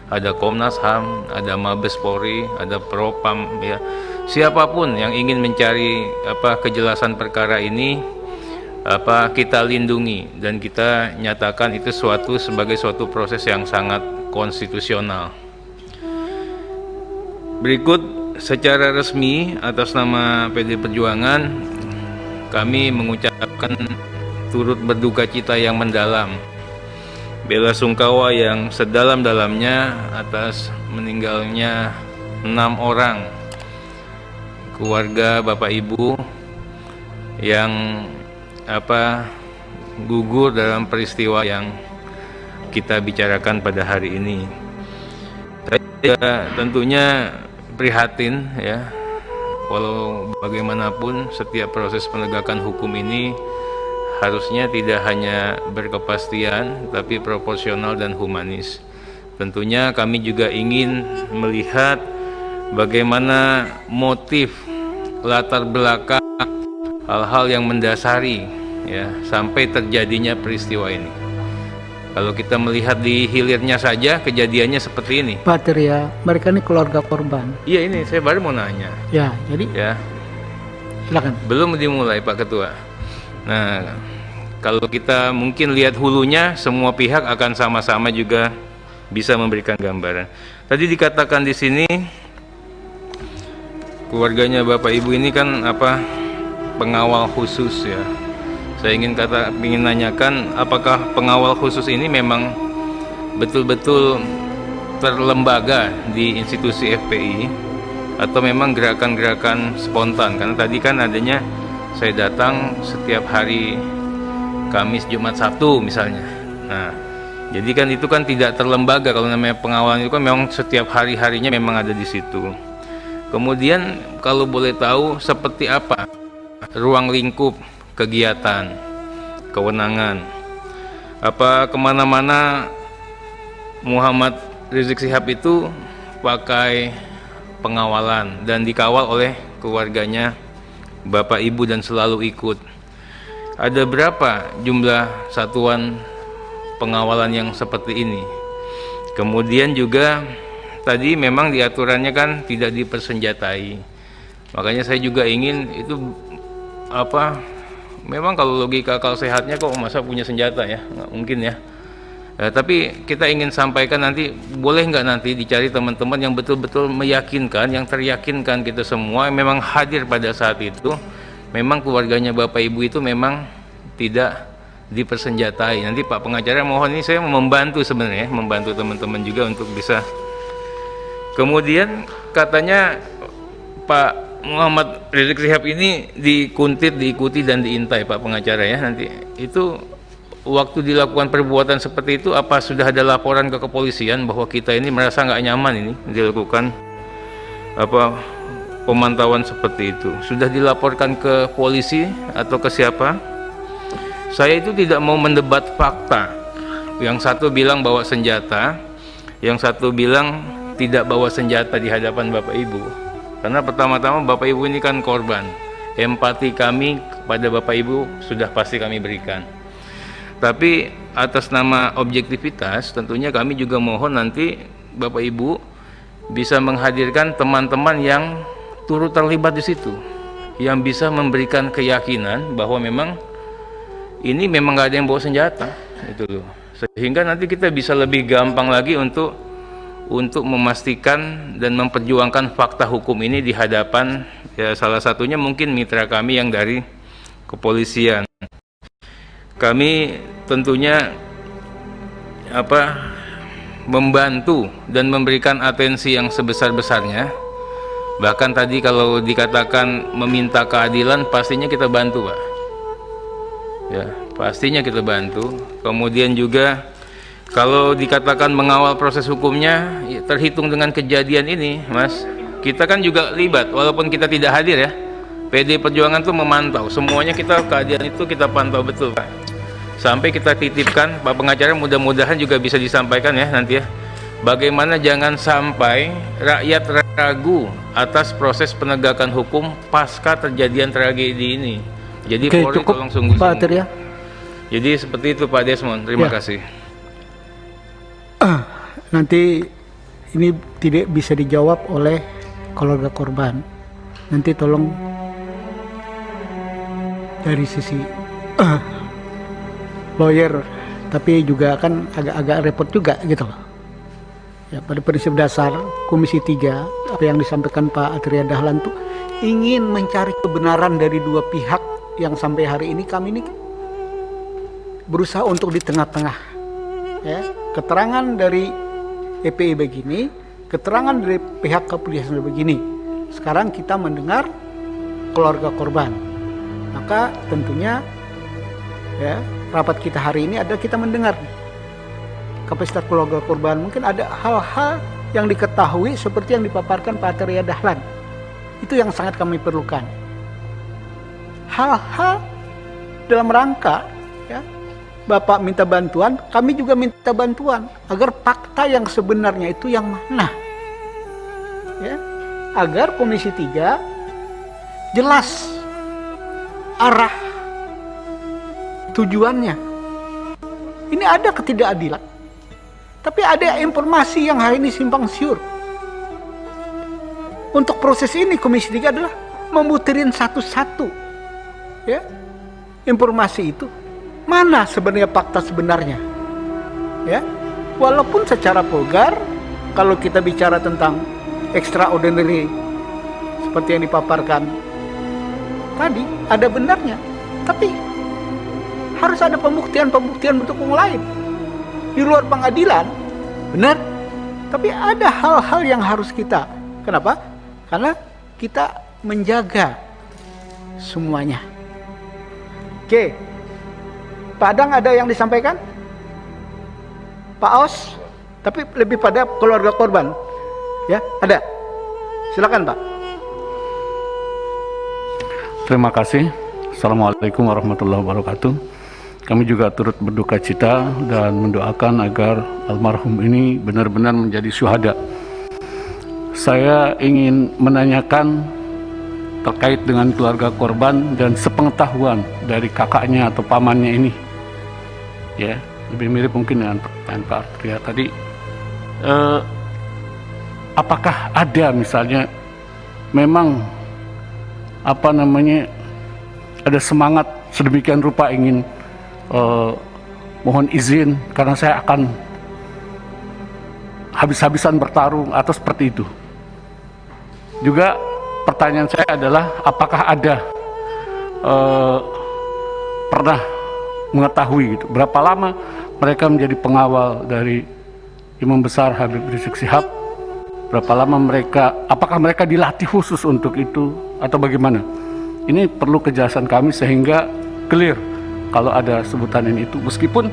ada Komnas HAM, ada Mabes Polri, ada Propam, ya, siapapun yang ingin mencari kejelasan perkara ini, kita lindungi dan kita nyatakan itu sebagai suatu proses yang sangat konstitusional. Berikut secara resmi atas nama PDI Perjuangan kami mengucapkan turut berduka cita yang mendalam, bela sungkawa yang sedalam-dalamnya atas meninggalnya 6 orang keluarga Bapak Ibu yang gugur dalam peristiwa yang kita bicarakan pada hari ini. Saya tentunya prihatin, ya, walau bagaimanapun setiap proses penegakan hukum ini harusnya tidak hanya berkepastian tapi proporsional dan humanis. Tentunya kami juga ingin melihat bagaimana motif, latar belakang, hal-hal yang mendasari, ya, sampai terjadinya peristiwa ini. Kalau kita melihat di hilirnya saja kejadiannya seperti ini. Pak Tirya, mereka ini keluarga korban. Iya, ini saya baru mau nanya. Ya, jadi ya. Silakan. Belum dimulai Pak Ketua. Nah, kalau kita mungkin lihat hulunya, semua pihak akan sama-sama juga bisa memberikan gambaran. Tadi dikatakan di sini keluarganya Bapak Ibu ini kan pengawal khusus, ya. Saya ingin nanyakan, apakah pengawal khusus ini memang betul-betul terlembaga di institusi FPI atau memang gerakan-gerakan spontan? Karena tadi kan adanya saya datang setiap hari Kamis, Jumat, Sabtu misalnya. Nah, jadi kan itu kan tidak terlembaga. Kalau namanya pengawalan itu kan memang setiap hari-harinya memang ada di situ. Kemudian kalau boleh tahu seperti apa ruang lingkup kegiatan, kewenangan, kemana-mana Muhammad Rizik Syihab itu pakai pengawalan dan dikawal oleh keluarganya Bapak Ibu dan selalu ikut. Ada berapa jumlah satuan pengawalan yang seperti ini? Kemudian juga tadi memang diaturannya kan tidak dipersenjatai. Makanya saya juga ingin itu memang kalau logika akal sehatnya kok masa punya senjata, ya, nggak mungkin, ya. Tapi kita ingin sampaikan nanti, boleh nggak nanti dicari teman-teman yang betul-betul meyakinkan, yang teryakinkan kita semua memang hadir pada saat itu, memang keluarganya Bapak Ibu itu memang tidak dipersenjatai. Nanti Pak pengacara mohon, ini saya membantu sebenarnya, membantu teman-teman juga untuk bisa. Kemudian katanya Pak Muhammad Rizik Syihab ini dikuntit, diikuti dan diintai Pak pengacara, ya. Nanti itu waktu dilakukan perbuatan seperti itu, apa sudah ada laporan ke kepolisian bahwa kita ini merasa nggak nyaman ini dilakukan pemantauan seperti itu? Sudah dilaporkan ke polisi atau ke siapa? Saya itu tidak mau mendebat fakta. Yang satu bilang bawa senjata, yang satu bilang tidak bawa senjata di hadapan Bapak Ibu. Karena pertama-tama Bapak Ibu ini kan korban. Empati kami kepada Bapak Ibu sudah pasti kami berikan. Tapi atas nama objektivitas tentunya kami juga mohon nanti Bapak Ibu bisa menghadirkan teman-teman yang turut terlibat di situ, yang bisa memberikan keyakinan bahwa memang ini memang nggak ada yang bawa senjata, itu loh. Sehingga nanti kita bisa lebih gampang lagi untuk memastikan dan memperjuangkan fakta hukum ini di hadapan ya salah satunya mungkin mitra kami yang dari kepolisian. Kami tentunya membantu dan memberikan atensi yang sebesar-besarnya. Bahkan tadi kalau dikatakan meminta keadilan, pastinya kita bantu, Pak. Ya, pastinya kita bantu. Kemudian juga kalau dikatakan mengawal proses hukumnya, ya, terhitung dengan kejadian ini, Mas, kita kan juga libat, walaupun kita tidak hadir ya. PD Perjuangan tuh memantau, semuanya keadilan itu kita pantau betul, Pak. Sampai kita titipkan, Pak Pengacara, mudah-mudahan juga bisa disampaikan ya nanti ya. Bagaimana jangan sampai rakyat ragu atas proses penegakan hukum pasca terjadian tragedi ini. Jadi Polri tolong sungguh-sungguh. Ya. Jadi seperti itu Pak Desmond, terima kasih. Nanti ini tidak bisa dijawab oleh keluarga korban. Nanti tolong dari sisi lawyer, tapi juga kan agak repot juga gitu loh. Ya, pada prinsip dasar Komisi 3 apa yang disampaikan Pak Atria Dahlan tuh ingin mencari kebenaran dari dua pihak yang sampai hari ini kami ini berusaha untuk di tengah-tengah. Ya, keterangan dari EPI begini, keterangan dari pihak kepolisian begini. Sekarang kita mendengar keluarga korban. Maka tentunya ya, rapat kita hari ini adalah kita mendengar kapasitas keluarga korban. Mungkin ada hal-hal yang diketahui seperti yang dipaparkan Pak Atria Dahlan. Itu yang sangat kami perlukan. Hal-hal dalam rangka ya, Bapak minta bantuan, kami juga minta bantuan agar fakta yang sebenarnya itu yang mana. Ya, agar Komisi 3 jelas arah tujuannya. Ini ada ketidakadilan. Tapi ada informasi yang hari ini simpang siur. Untuk proses ini Komisi 3 adalah memutirin satu-satu ya, informasi itu. Mana sebenarnya fakta sebenarnya? Ya. Walaupun secara vulgar kalau kita bicara tentang extraordinary seperti yang dipaparkan tadi ada benarnya. Tapi harus ada pembuktian-pembuktian bentuk yang lain. Di luar pengadilan, benar. Tapi ada hal-hal yang harus kita. Kenapa? Karena kita menjaga semuanya. Oke. Pak Adang ada yang disampaikan? Pak Aus? Tapi lebih pada keluarga korban. Ya, ada. Silakan, Pak. Terima kasih. Assalamualaikum warahmatullahi wabarakatuh. Kami juga turut berduka cita dan mendoakan agar almarhum ini benar-benar menjadi syuhada. Saya ingin menanyakan terkait dengan keluarga korban dan sepengetahuan dari kakaknya atau pamannya ini. Ya, lebih mirip mungkin dengan pertanyaan Pak Atria tadi. Apakah ada misalnya memang ada semangat sedemikian rupa ingin mohon izin karena saya akan habis-habisan bertarung atau seperti itu. Juga pertanyaan saya adalah apakah ada pernah mengetahui gitu, berapa lama mereka menjadi pengawal dari Imam Besar Habib Rizik Syihab, berapa lama apakah mereka dilatih khusus untuk itu atau bagaimana? Ini perlu kejelasan kami sehingga clear kalau ada sebutan ini itu, meskipun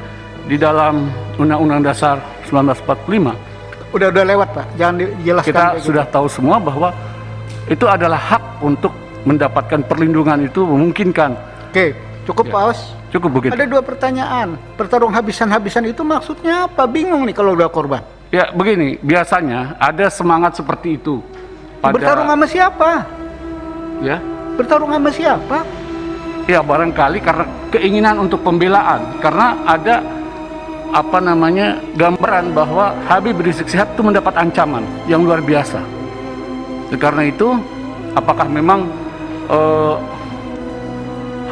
di dalam Undang-Undang Dasar 1945 udah lewat Pak, jangan dijelaskan. Kita sudah tahu semua bahwa itu adalah hak untuk mendapatkan perlindungan itu memungkinkan. Oke, cukup Pak Aus. Cukup begitu. Ada 2 pertanyaan. Pertarung habisan-habisan itu maksudnya apa? Bingung nih kalau udah korban. Ya begini, biasanya ada semangat seperti itu. Bertarung sama siapa? Ya. Bertarung sama siapa? Ya barangkali karena keinginan untuk pembelaan, karena ada gambaran bahwa Habib Rizik Syihab itu mendapat ancaman yang luar biasa. Karena itu, apakah memang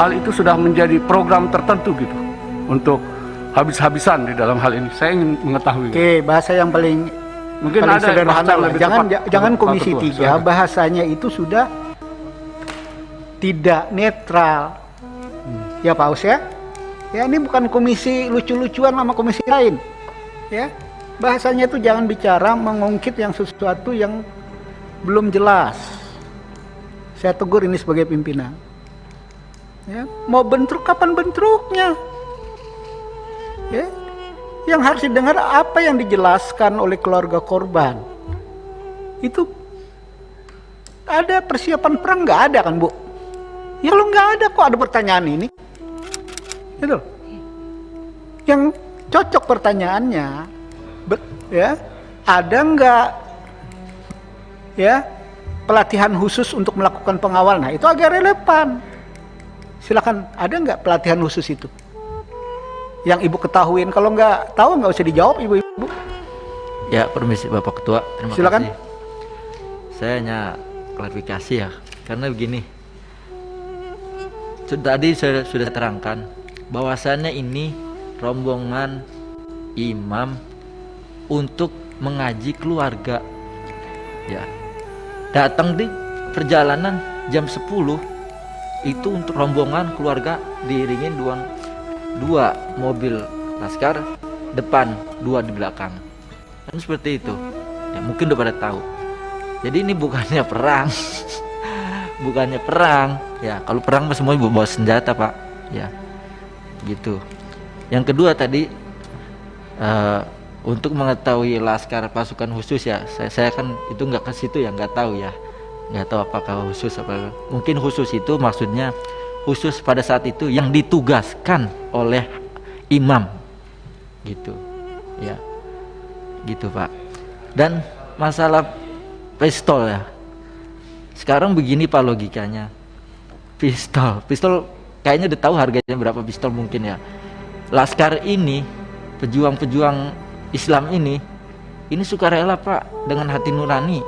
hal itu sudah menjadi program tertentu gitu untuk habis-habisan di dalam hal ini? Saya ingin mengetahui. Oke, bahasa yang paling ada sederhana lah. lebih Jangan tepat, jangan Pak Komisi Ketua, 3 bahasanya itu sudah tidak netral. Ya Pak Aus ya. Ya ini bukan komisi lucu-lucuan sama komisi lain. Ya. Bahasanya itu jangan bicara mengungkit yang sesuatu yang belum jelas. Saya tegur ini sebagai pimpinan. Ya, mau bentrok kapan bentroknya? Ya. Yang harus didengar apa yang dijelaskan oleh keluarga korban. Itu ada persiapan perang nggak ada kan Bu? Ya kalau nggak ada kok ada pertanyaan ini. Gitu. Yang cocok pertanyaannya, ya ada nggak ya pelatihan khusus untuk melakukan pengawal? Nah itu agak relevan. Silakan, ada nggak pelatihan khusus itu? Yang Ibu ketahuin, kalau nggak tahu nggak usah dijawab Ibu-ibu. Ya permisi Bapak Ketua, terima Silakan. kasih. Saya hanya klarifikasi ya, karena begini. Tadi saya sudah terangkan bahwasannya ini rombongan imam untuk mengaji keluarga. Ya. Datang di perjalanan jam 10 itu untuk rombongan keluarga diiringin dua mobil laskar depan, 2 di belakang. Kan seperti itu. Ya, mungkin udah pada tahu. Jadi ini bukannya perang. Bukannya perang. Ya, kalau perang semua bawa senjata, Pak. Ya. Gitu. Yang kedua tadi untuk mengetahui laskar pasukan khusus ya, saya kan itu nggak ke situ ya, nggak tahu ya, nggak tahu apakah khusus apa. Mungkin khusus itu maksudnya khusus pada saat itu yang ditugaskan oleh imam, gitu, ya, gitu Pak. Dan masalah pistol ya, sekarang begini Pak logikanya, pistol kayaknya udah tahu harganya berapa pistol mungkin ya. Laskar ini, pejuang-pejuang Islam ini sukarela Pak, dengan hati nurani.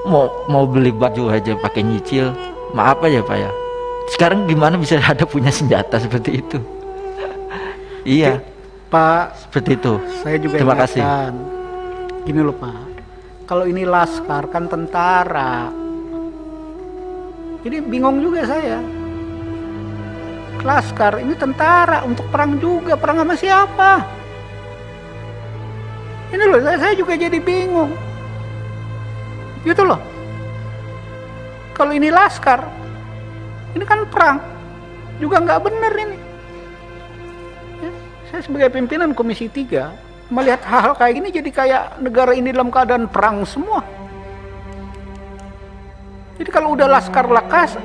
Mau beli baju aja pakai nyicil. Maaf aja Pak ya. Sekarang gimana bisa ada punya senjata seperti itu? Iya. Pak, seperti itu. Saya juga terima kasih. Gini loh Pak. Kalau ini laskar kan tentara. Jadi bingung juga saya. Laskar ini tentara untuk perang juga, perang sama siapa? Ini loh, saya juga jadi bingung. Gitu loh. Kalau ini laskar, ini kan perang, juga nggak benar ini. Ya, saya sebagai pimpinan Komisi 3 melihat hal-hal kayak gini jadi kayak negara ini dalam keadaan perang semua. Jadi kalau udah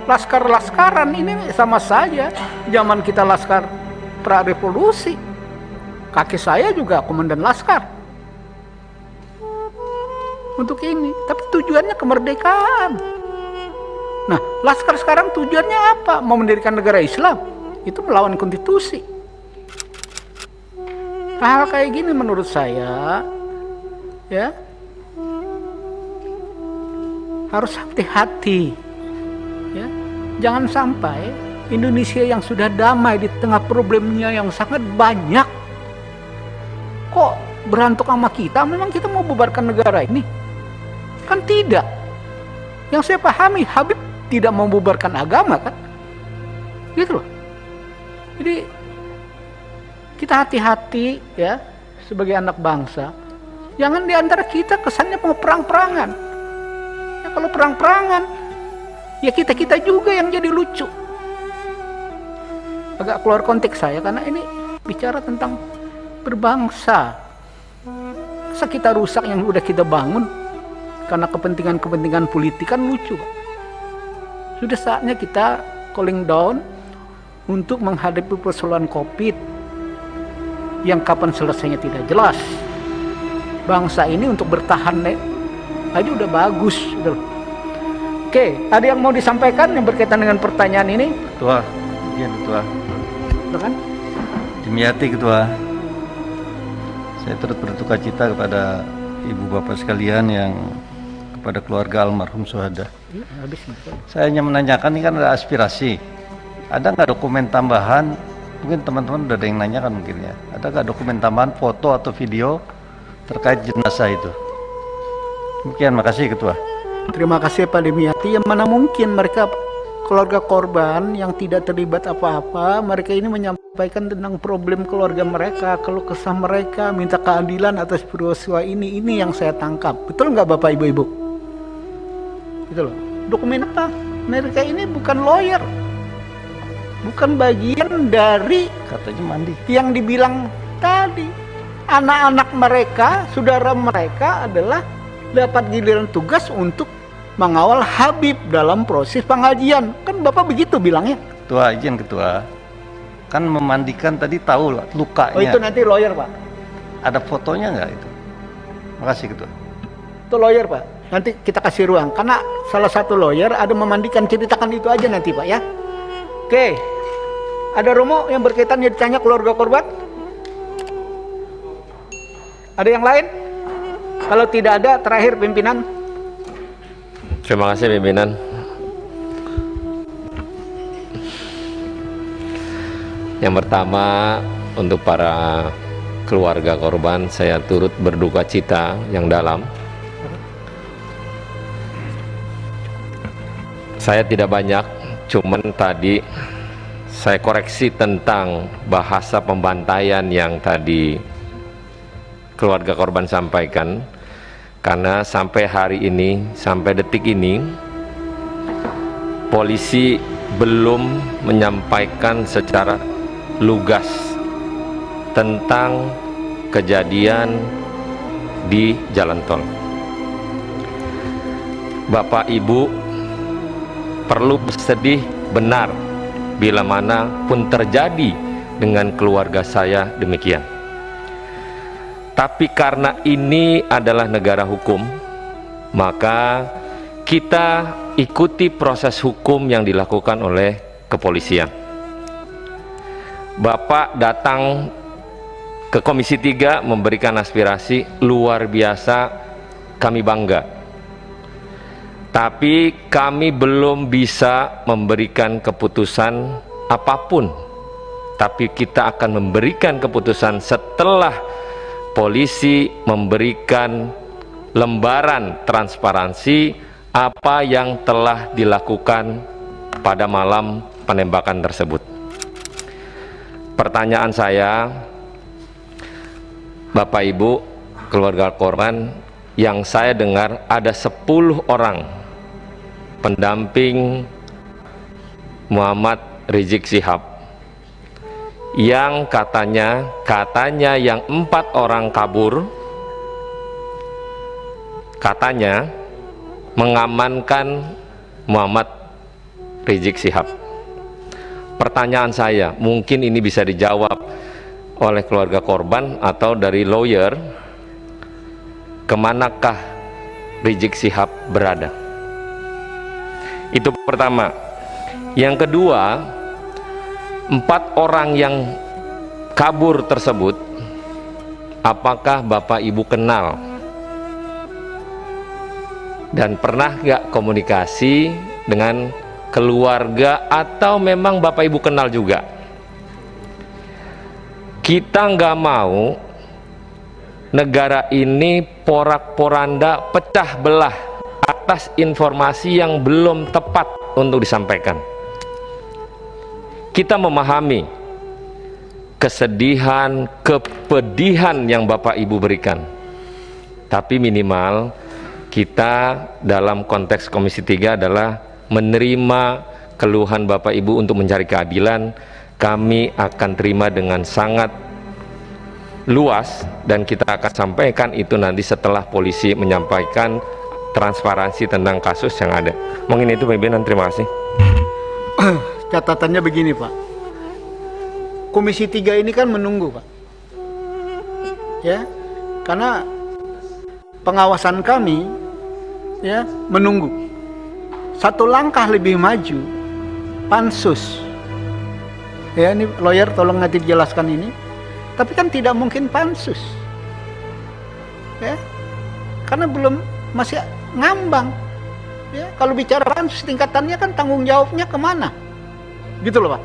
laskar-laskaran ini sama saja. Zaman kita laskar pra-revolusi, kakek saya juga komandan laskar. Untuk ini, tapi tujuannya kemerdekaan. Nah, laskar sekarang tujuannya apa? Mau mendirikan negara Islam. Itu melawan konstitusi. Hal kayak gini menurut saya, ya, harus hati-hati, ya. Jangan sampai Indonesia yang sudah damai di tengah problemnya yang sangat banyak, kok berantuk sama kita. Memang kita mau bubarkan negara ini? Kan tidak. Yang saya pahami, Habib tidak mau bubarkan agama kan, gitu loh. Jadi kita hati-hati ya sebagai anak bangsa. Jangan diantara kita kesannya mau perang-perangan. Kalau perang-perangan, ya kita-kita juga yang jadi lucu. Agak keluar konteks saya, karena ini bicara tentang berbangsa. Masa kita rusak yang udah kita bangun karena kepentingan-kepentingan politik, kan lucu. Sudah saatnya kita cooling down untuk menghadapi persoalan COVID yang kapan selesainya tidak jelas. Bangsa ini untuk bertahan aja udah bagus. Gitu. Oke, ada yang mau disampaikan yang berkaitan dengan pertanyaan ini? Ketua, izin Ketua. Silakan. Dimyati Ketua. Saya turut berduka cita kepada ibu bapak sekalian yang kepada keluarga almarhum syuhada. Saya hanya menanyakan, ini kan ada aspirasi. Ada nggak dokumen tambahan? Mungkin teman-teman udah ada yang nanyakan mungkin ya. Ada nggak dokumen tambahan foto atau video terkait jenazah itu? Demikian, makasih Ketua. Terima kasih Pak Dimyati. Yang mana mungkin mereka keluarga korban yang tidak terlibat apa-apa, mereka ini menyampaikan tentang problem keluarga mereka, keluh kesah mereka, minta keadilan atas peristiwa ini yang saya tangkap. Betul nggak Bapak Ibu-Ibu? Gitu loh. Dokumen apa? Mereka ini bukan lawyer, bukan bagian dari katanya mandi yang dibilang tadi. Anak-anak mereka, saudara mereka adalah dapat giliran tugas untuk mengawal Habib dalam proses pengajian. Kan Bapak begitu bilangnya. Ketua, izin Ketua. Kan memandikan tadi tahu lah lukanya. Oh itu nanti lawyer Pak. Ada fotonya nggak itu? Makasih Ketua. Itu lawyer Pak. Nanti kita kasih ruang. Karena salah satu lawyer ada memandikan, ceritakan itu aja nanti Pak ya. Oke. Ada Romo yang berkaitan yang ditanya keluarga korban? Ada yang lain? Kalau tidak ada, terakhir pimpinan. Terima kasih pimpinan. Yang pertama, untuk para keluarga korban, saya turut berduka cita yang dalam. Saya tidak banyak, cuman tadi saya koreksi tentang bahasa pembantaian yang tadi keluarga korban sampaikan, karena sampai hari ini, sampai detik ini, polisi belum menyampaikan secara lugas tentang kejadian di jalan tol. Bapak Ibu perlu bersedih benar bila mana pun terjadi dengan keluarga saya demikian. Tapi karena ini adalah negara hukum, maka kita ikuti proses hukum yang dilakukan oleh kepolisian. Bapak datang ke Komisi 3 memberikan aspirasi luar biasa, kami bangga. Tapi kami belum bisa memberikan keputusan apapun. Tapi kita akan memberikan keputusan setelah polisi memberikan lembaran transparansi apa yang telah dilakukan pada malam penembakan tersebut. Pertanyaan saya, Bapak Ibu, keluarga korban, yang saya dengar ada 10 orang pendamping Muhammad Rizik Syihab yang katanya yang 4 orang kabur, katanya mengamankan Muhammad Rizik Syihab. Pertanyaan saya, mungkin ini bisa dijawab oleh keluarga korban atau dari lawyer, kemanakah Rizik Syihab berada? Itu pertama. Yang kedua, 4 orang yang kabur tersebut, apakah Bapak Ibu kenal? Dan pernah nggak komunikasi dengan keluarga atau memang Bapak Ibu kenal juga? Kita nggak mau negara ini porak-poranda pecah belah atas informasi yang belum tepat untuk disampaikan. Kita memahami kesedihan, kepedihan yang Bapak Ibu berikan, tapi minimal kita dalam konteks Komisi 3 adalah menerima keluhan Bapak Ibu untuk mencari keadilan. Kami akan terima dengan sangat luas dan kita akan sampaikan itu nanti setelah polisi menyampaikan transparansi tentang kasus yang ada. Mungkin itu pimpinan, terima kasih. Catatannya begini Pak, Komisi 3 ini kan menunggu Pak, ya, karena pengawasan kami ya menunggu. Satu langkah lebih maju, pansus. Ya, ini lawyer tolong nanti dijelaskan ini. Tapi kan tidak mungkin pansus, ya, karena belum, masih ngambang. Ya, kalau bicara pansus tingkatannya kan tanggung jawabnya kemana, gitu loh Pak.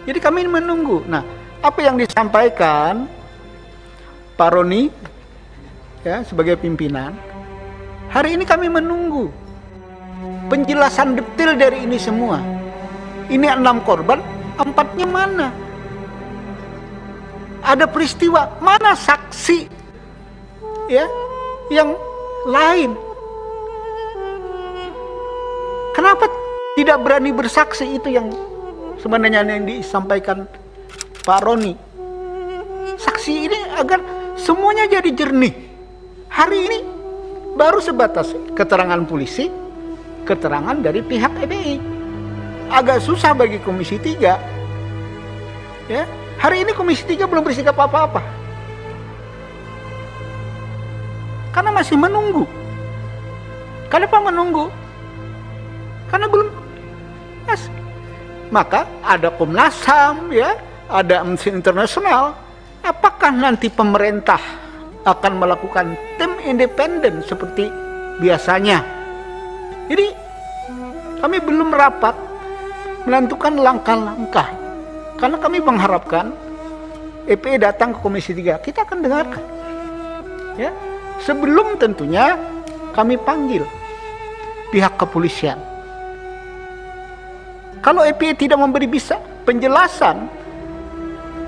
Jadi kami menunggu. Nah, apa yang disampaikan Pak Roni, ya, sebagai pimpinan, hari ini kami menunggu penjelasan detail dari ini semua. Ini 6 korban, 4-nya mana? Ada peristiwa, mana saksi ya yang lain? Kenapa tidak berani bersaksi? Itu yang sebenarnya yang disampaikan Pak Roni. Saksi ini agar semuanya jadi jernih. Hari ini baru sebatas keterangan polisi, keterangan dari pihak FPI. Agak susah bagi Komisi 3. Ya, hari ini Komisi 3 belum bersikap apa-apa. Karena masih menunggu. Kenapa menunggu? Karena belum. Yes. Maka ada Komnas HAM, ya, ada Amnesty International. Apakah nanti pemerintah akan melakukan tim independen seperti biasanya? Jadi kami belum rapat menentukan langkah-langkah, karena kami mengharapkan FPI datang ke Komisi 3, kita akan dengarkan, ya, sebelum tentunya kami panggil pihak kepolisian. Kalau FPI tidak memberi bisa penjelasan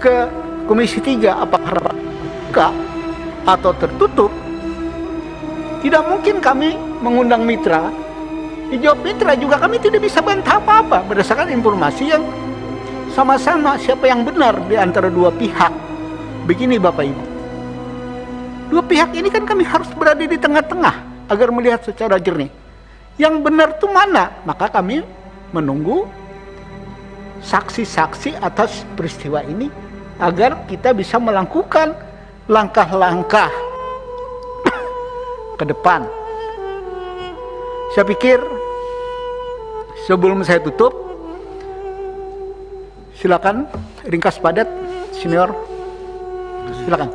ke Komisi 3 apakah buka atau tertutup, tidak mungkin kami mengundang mitra. Dijawab mitra juga kami tidak bisa bantah apa-apa berdasarkan informasi yang sama-sama siapa yang benar di antara dua pihak. Begini Bapak Ibu, dua pihak ini kan kami harus berada di tengah-tengah agar melihat secara jernih yang benar itu mana. Maka kami menunggu saksi-saksi atas peristiwa ini agar kita bisa melakukan langkah-langkah ke depan. Saya pikir sebelum saya tutup, silakan ringkas padat, senior. Silakan.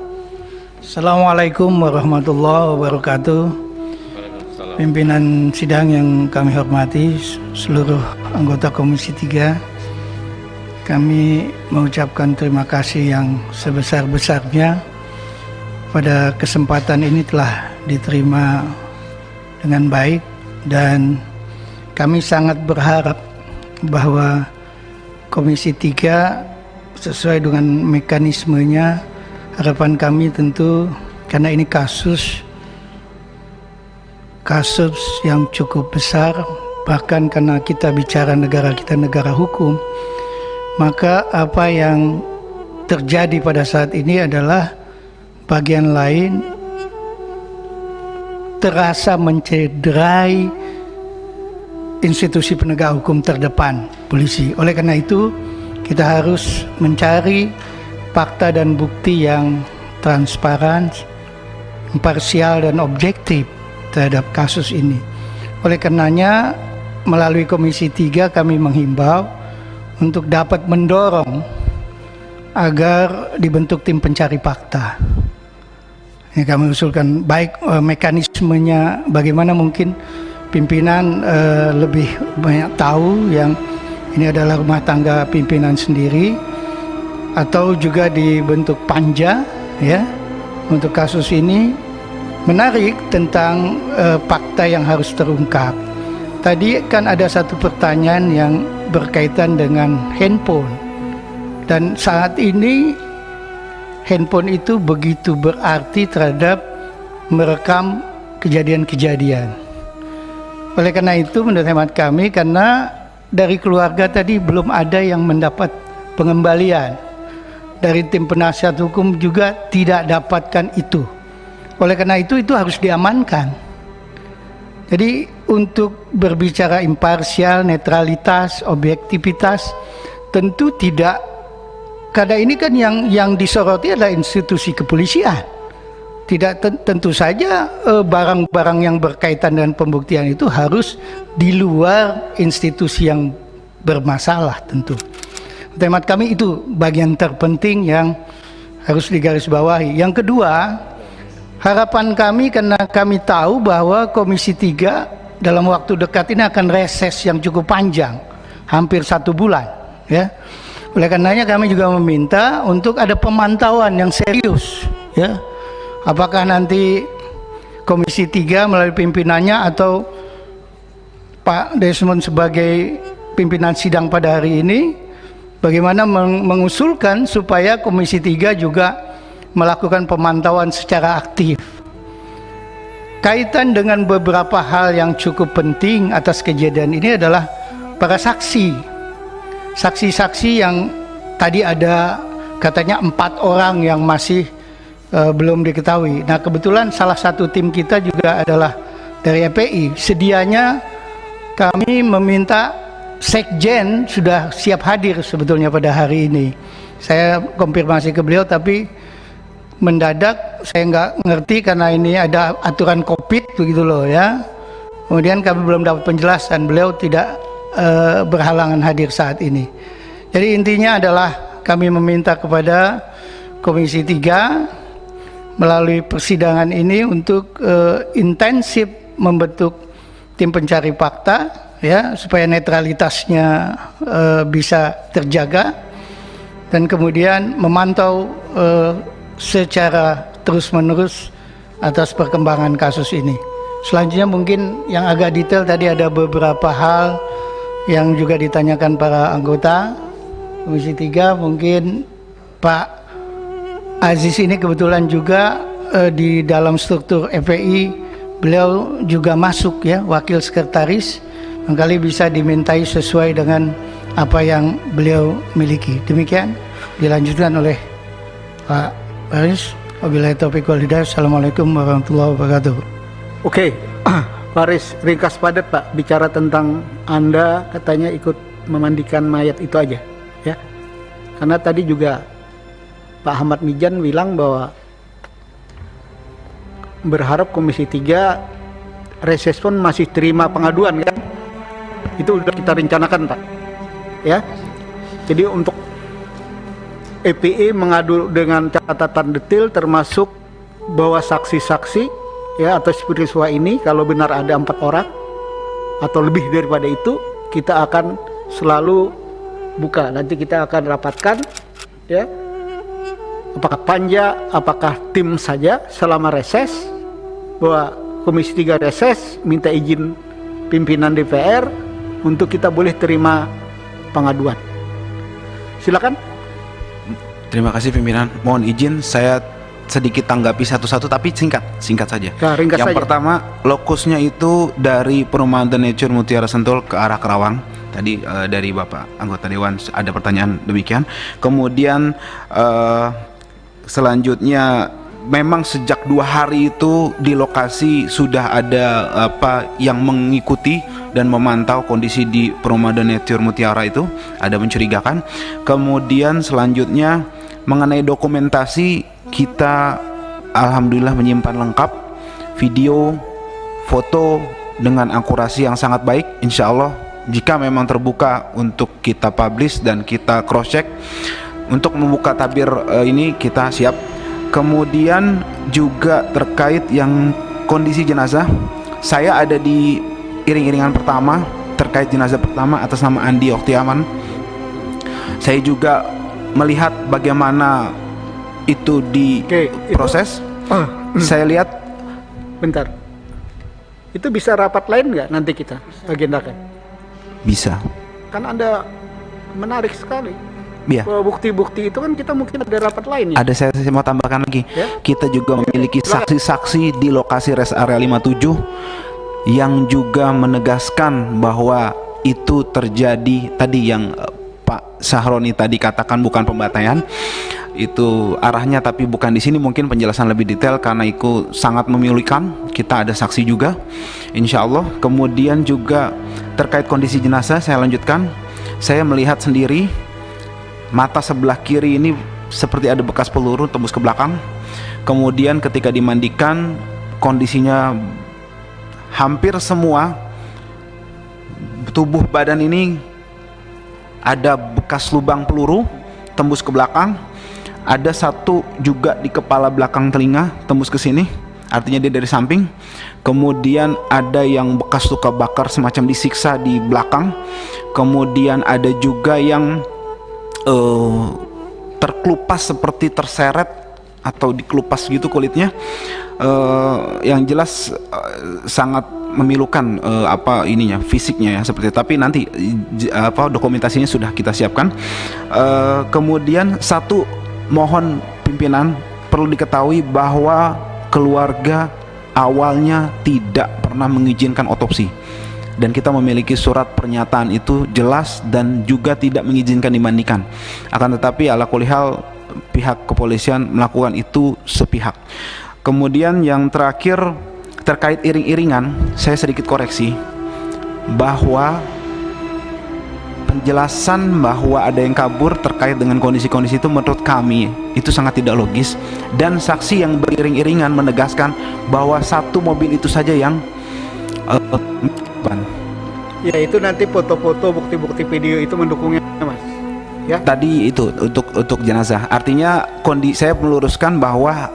Assalamualaikum warahmatullahi wabarakatuh. Pimpinan sidang yang kami hormati, seluruh anggota Komisi 3, kami mengucapkan terima kasih yang sebesar-besarnya pada kesempatan ini telah diterima dengan baik, dan kami sangat berharap bahwa Komisi 3 sesuai dengan mekanismenya. Harapan kami tentu karena ini kasus yang cukup besar, bahkan karena kita bicara negara kita negara hukum, maka apa yang terjadi pada saat ini adalah bagian lain terasa mencederai institusi penegak hukum terdepan, polisi. Oleh karena itu, kita harus mencari fakta dan bukti yang transparan, imparsial dan objektif terhadap kasus ini. Oleh karenanya, melalui Komisi 3 kami menghimbau untuk dapat mendorong agar dibentuk tim pencari fakta. Ini kami usulkan, baik mekanismenya bagaimana, mungkin pimpinan lebih banyak tahu, yang ini adalah rumah tangga pimpinan sendiri, atau juga dibentuk panja ya untuk kasus ini. Menarik tentang fakta yang harus terungkap. Tadi kan ada satu pertanyaan yang berkaitan dengan handphone, dan saat ini handphone itu begitu berarti terhadap merekam kejadian-kejadian. Oleh karena itu, menurut hemat kami, karena dari keluarga tadi belum ada yang mendapat pengembalian, dari tim penasihat hukum juga tidak dapatkan itu. Oleh karena itu harus diamankan. Jadi untuk berbicara imparsial, netralitas, objektivitas, tentu tidak. Karena ini kan yang disoroti adalah institusi kepolisian. Tidak tentu saja barang-barang yang berkaitan dengan pembuktian itu harus di luar institusi yang bermasalah tentu. Hemat kami itu bagian terpenting yang harus digarisbawahi. Yang kedua, harapan kami karena kami tahu bahwa Komisi 3 dalam waktu dekat ini akan reses yang cukup panjang, hampir 1 bulan, ya. Oleh karenanya kami juga meminta untuk ada pemantauan yang serius, ya. Apakah nanti Komisi 3 melalui pimpinannya atau Pak Desmond sebagai pimpinan sidang pada hari ini, bagaimana mengusulkan supaya Komisi 3 juga melakukan pemantauan secara aktif. Kaitan dengan beberapa hal yang cukup penting atas kejadian ini adalah para saksi. Saksi-saksi yang tadi ada katanya 4 orang yang masih belum diketahui. Nah, kebetulan salah satu tim kita juga adalah dari FPI. Sedianya kami meminta Sekjen sudah siap hadir sebetulnya pada hari ini. Saya konfirmasi ke beliau, tapi mendadak saya nggak ngerti karena ini ada aturan COVID begitu loh ya. Kemudian kami belum dapat penjelasan, beliau tidak berhalangan hadir saat ini. Jadi intinya adalah kami meminta kepada Komisi 3 melalui persidangan ini untuk intensif membentuk tim pencari fakta, ya, supaya netralitasnya bisa terjaga, dan kemudian memantau secara terus-menerus atas perkembangan kasus ini. Selanjutnya mungkin yang agak detail tadi ada beberapa hal yang juga ditanyakan para anggota Komisi 3. Mungkin Pak Aziz ini kebetulan juga di dalam struktur FPI beliau juga masuk, ya, wakil sekretaris, barangkali bisa dimintai sesuai dengan apa yang beliau miliki. Demikian dilanjutkan oleh Pak Faris. Wabillahi taufiq wal hidayah. Assalamualaikum warahmatullahi wabarakatuh. Oke, Faris, ringkas padat Pak, bicara tentang Anda katanya ikut memandikan mayat itu aja, ya. Karena tadi juga Pak Ahmad Mijan bilang bahwa berharap Komisi 3 reses pun masih terima pengaduan, kan? Itu sudah kita rencanakan, Pak, ya. Jadi untuk EPI mengadu dengan catatan detail, termasuk bahwa saksi-saksi, ya, atas peristiwa ini kalau benar ada 4 orang atau lebih daripada itu, kita akan selalu buka. Nanti kita akan rapatkan, ya, apakah panja, apakah tim saja selama reses, bahwa Komisi 3 reses, minta izin pimpinan DPR untuk kita boleh terima pengaduan. Silakan. Terima kasih pimpinan. Mohon izin saya sedikit tanggapi satu-satu, tapi singkat saja. Ya, yang saja. pertama, lokusnya itu dari Perumahan The Nature Mutiara Sentul ke arah Kerawang. Tadi dari Bapak anggota Dewan ada pertanyaan demikian. Kemudian selanjutnya, memang sejak 2 hari itu di lokasi sudah ada yang mengikuti dan memantau kondisi di Perumahan The Nature Mutiara itu, ada mencurigakan. Kemudian selanjutnya mengenai dokumentasi, kita alhamdulillah menyimpan lengkap video, foto dengan akurasi yang sangat baik. Insya Allah jika memang terbuka untuk kita publish dan kita cross check, untuk membuka tabir ini kita siap. Kemudian juga terkait yang kondisi jenazah, saya ada di iring-iringan pertama terkait jenazah pertama atas nama Andi Oktiaman. Saya juga melihat bagaimana itu diproses. Saya lihat. Bentar, itu bisa rapat lain nggak nanti kita agendakan? Bisa. Kan Anda menarik sekali. Iya. Bahwa bukti-bukti itu kan kita mungkin ada rapat lain, ya? Ada, saya mau tambahkan lagi, ya? Kita juga memiliki saksi-saksi di lokasi rest area 57 yang juga menegaskan bahwa itu terjadi tadi yang Pak Sahroni tadi katakan bukan pembantaian, itu arahnya, tapi bukan di sini. Mungkin penjelasan lebih detail karena itu sangat memilukan. kita ada saksi juga, insya Allah. Kemudian juga terkait kondisi jenazah saya lanjutkan. Saya melihat sendiri mata sebelah kiri ini seperti ada bekas peluru tembus ke belakang. Kemudian ketika dimandikan kondisinya hampir semua tubuh badan ini ada bekas lubang peluru tembus ke belakang. Ada satu juga di kepala belakang telinga tembus ke sini, artinya dia dari samping. Kemudian ada yang bekas luka bakar semacam disiksa di belakang. Kemudian ada juga yang terkelupas seperti terseret atau dikelupas gitu kulitnya. Yang jelas sangat memilukan fisiknya ya seperti itu. Tapi nanti dokumentasinya sudah kita siapkan. Kemudian satu, mohon pimpinan perlu diketahui bahwa keluarga awalnya tidak pernah mengizinkan otopsi, dan kita memiliki surat pernyataan itu jelas dan juga tidak mengizinkan dimandikan. Akan tetapi ala kulli hal pihak kepolisian melakukan itu sepihak. Kemudian yang terakhir terkait iring-iringan, saya sedikit koreksi bahwa penjelasan bahwa ada yang kabur terkait dengan kondisi-kondisi itu menurut kami itu sangat tidak logis, dan saksi yang beriring-iringan menegaskan bahwa satu mobil itu saja yang ya itu nanti foto-foto bukti-bukti video itu mendukungnya Mas ya. Tadi itu untuk jenazah, artinya saya meluruskan bahwa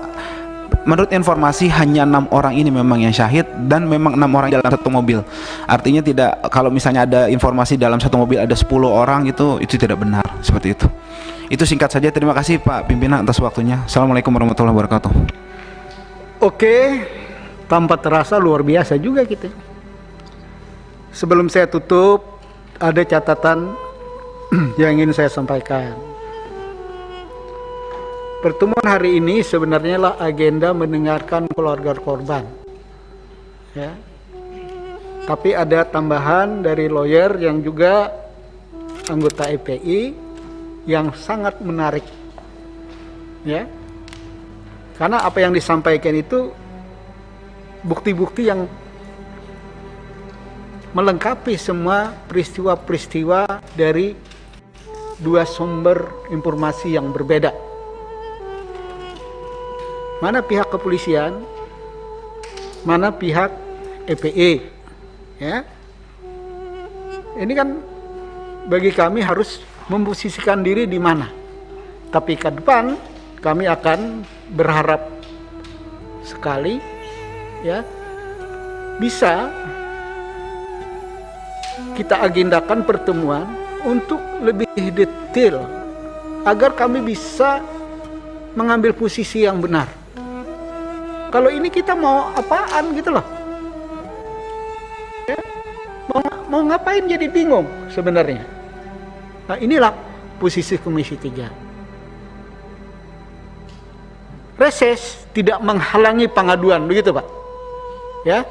menurut informasi hanya 6 orang ini memang yang syahid, dan memang 6 orang dalam satu mobil. Artinya tidak, kalau misalnya ada informasi dalam satu mobil ada 10 orang itu tidak benar seperti itu. Itu singkat saja. Terima kasih Pak Pimpinan atas waktunya. Assalamualaikum warahmatullahi wabarakatuh. Oke, tanpa terasa luar biasa juga kita. Sebelum saya tutup, ada catatan yang ingin saya sampaikan. Pertemuan hari ini sebenarnya lah agenda mendengarkan keluarga korban, ya. Tapi ada tambahan dari lawyer yang juga anggota EPI yang sangat menarik, ya. Karena apa yang disampaikan itu bukti-bukti yang melengkapi semua peristiwa-peristiwa dari dua sumber informasi yang berbeda. Mana pihak kepolisian, mana pihak EPE, ya. Ini kan bagi kami harus memposisikan diri di mana. Tapi ke depan kami akan berharap sekali, ya, bisa kita agendakan pertemuan untuk lebih detail agar kami bisa mengambil posisi yang benar. Kalau ini kita mau apaan gitu loh, ya, mau ngapain jadi bingung sebenarnya. Nah inilah posisi Komisi 3. Reses tidak menghalangi pengaduan, begitu Pak, ya.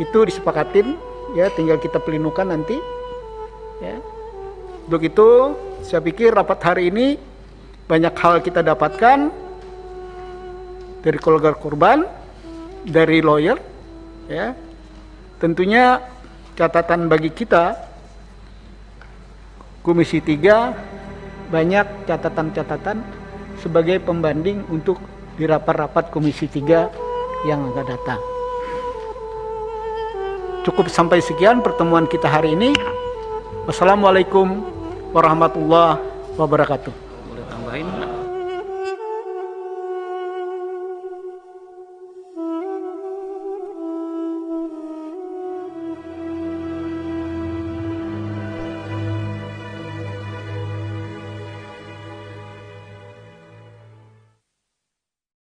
Itu disepakatin, ya, tinggal kita pelinukan nanti, ya. Untuk itu saya pikir rapat hari ini banyak hal kita dapatkan dari keluarga korban, dari lawyer, ya. Tentunya catatan bagi kita Komisi 3 banyak catatan-catatan sebagai pembanding untuk di rapat-rapat Komisi 3 yang akan datang. Cukup sampai sekian pertemuan kita hari ini. Wassalamualaikum warahmatullahi wabarakatuh.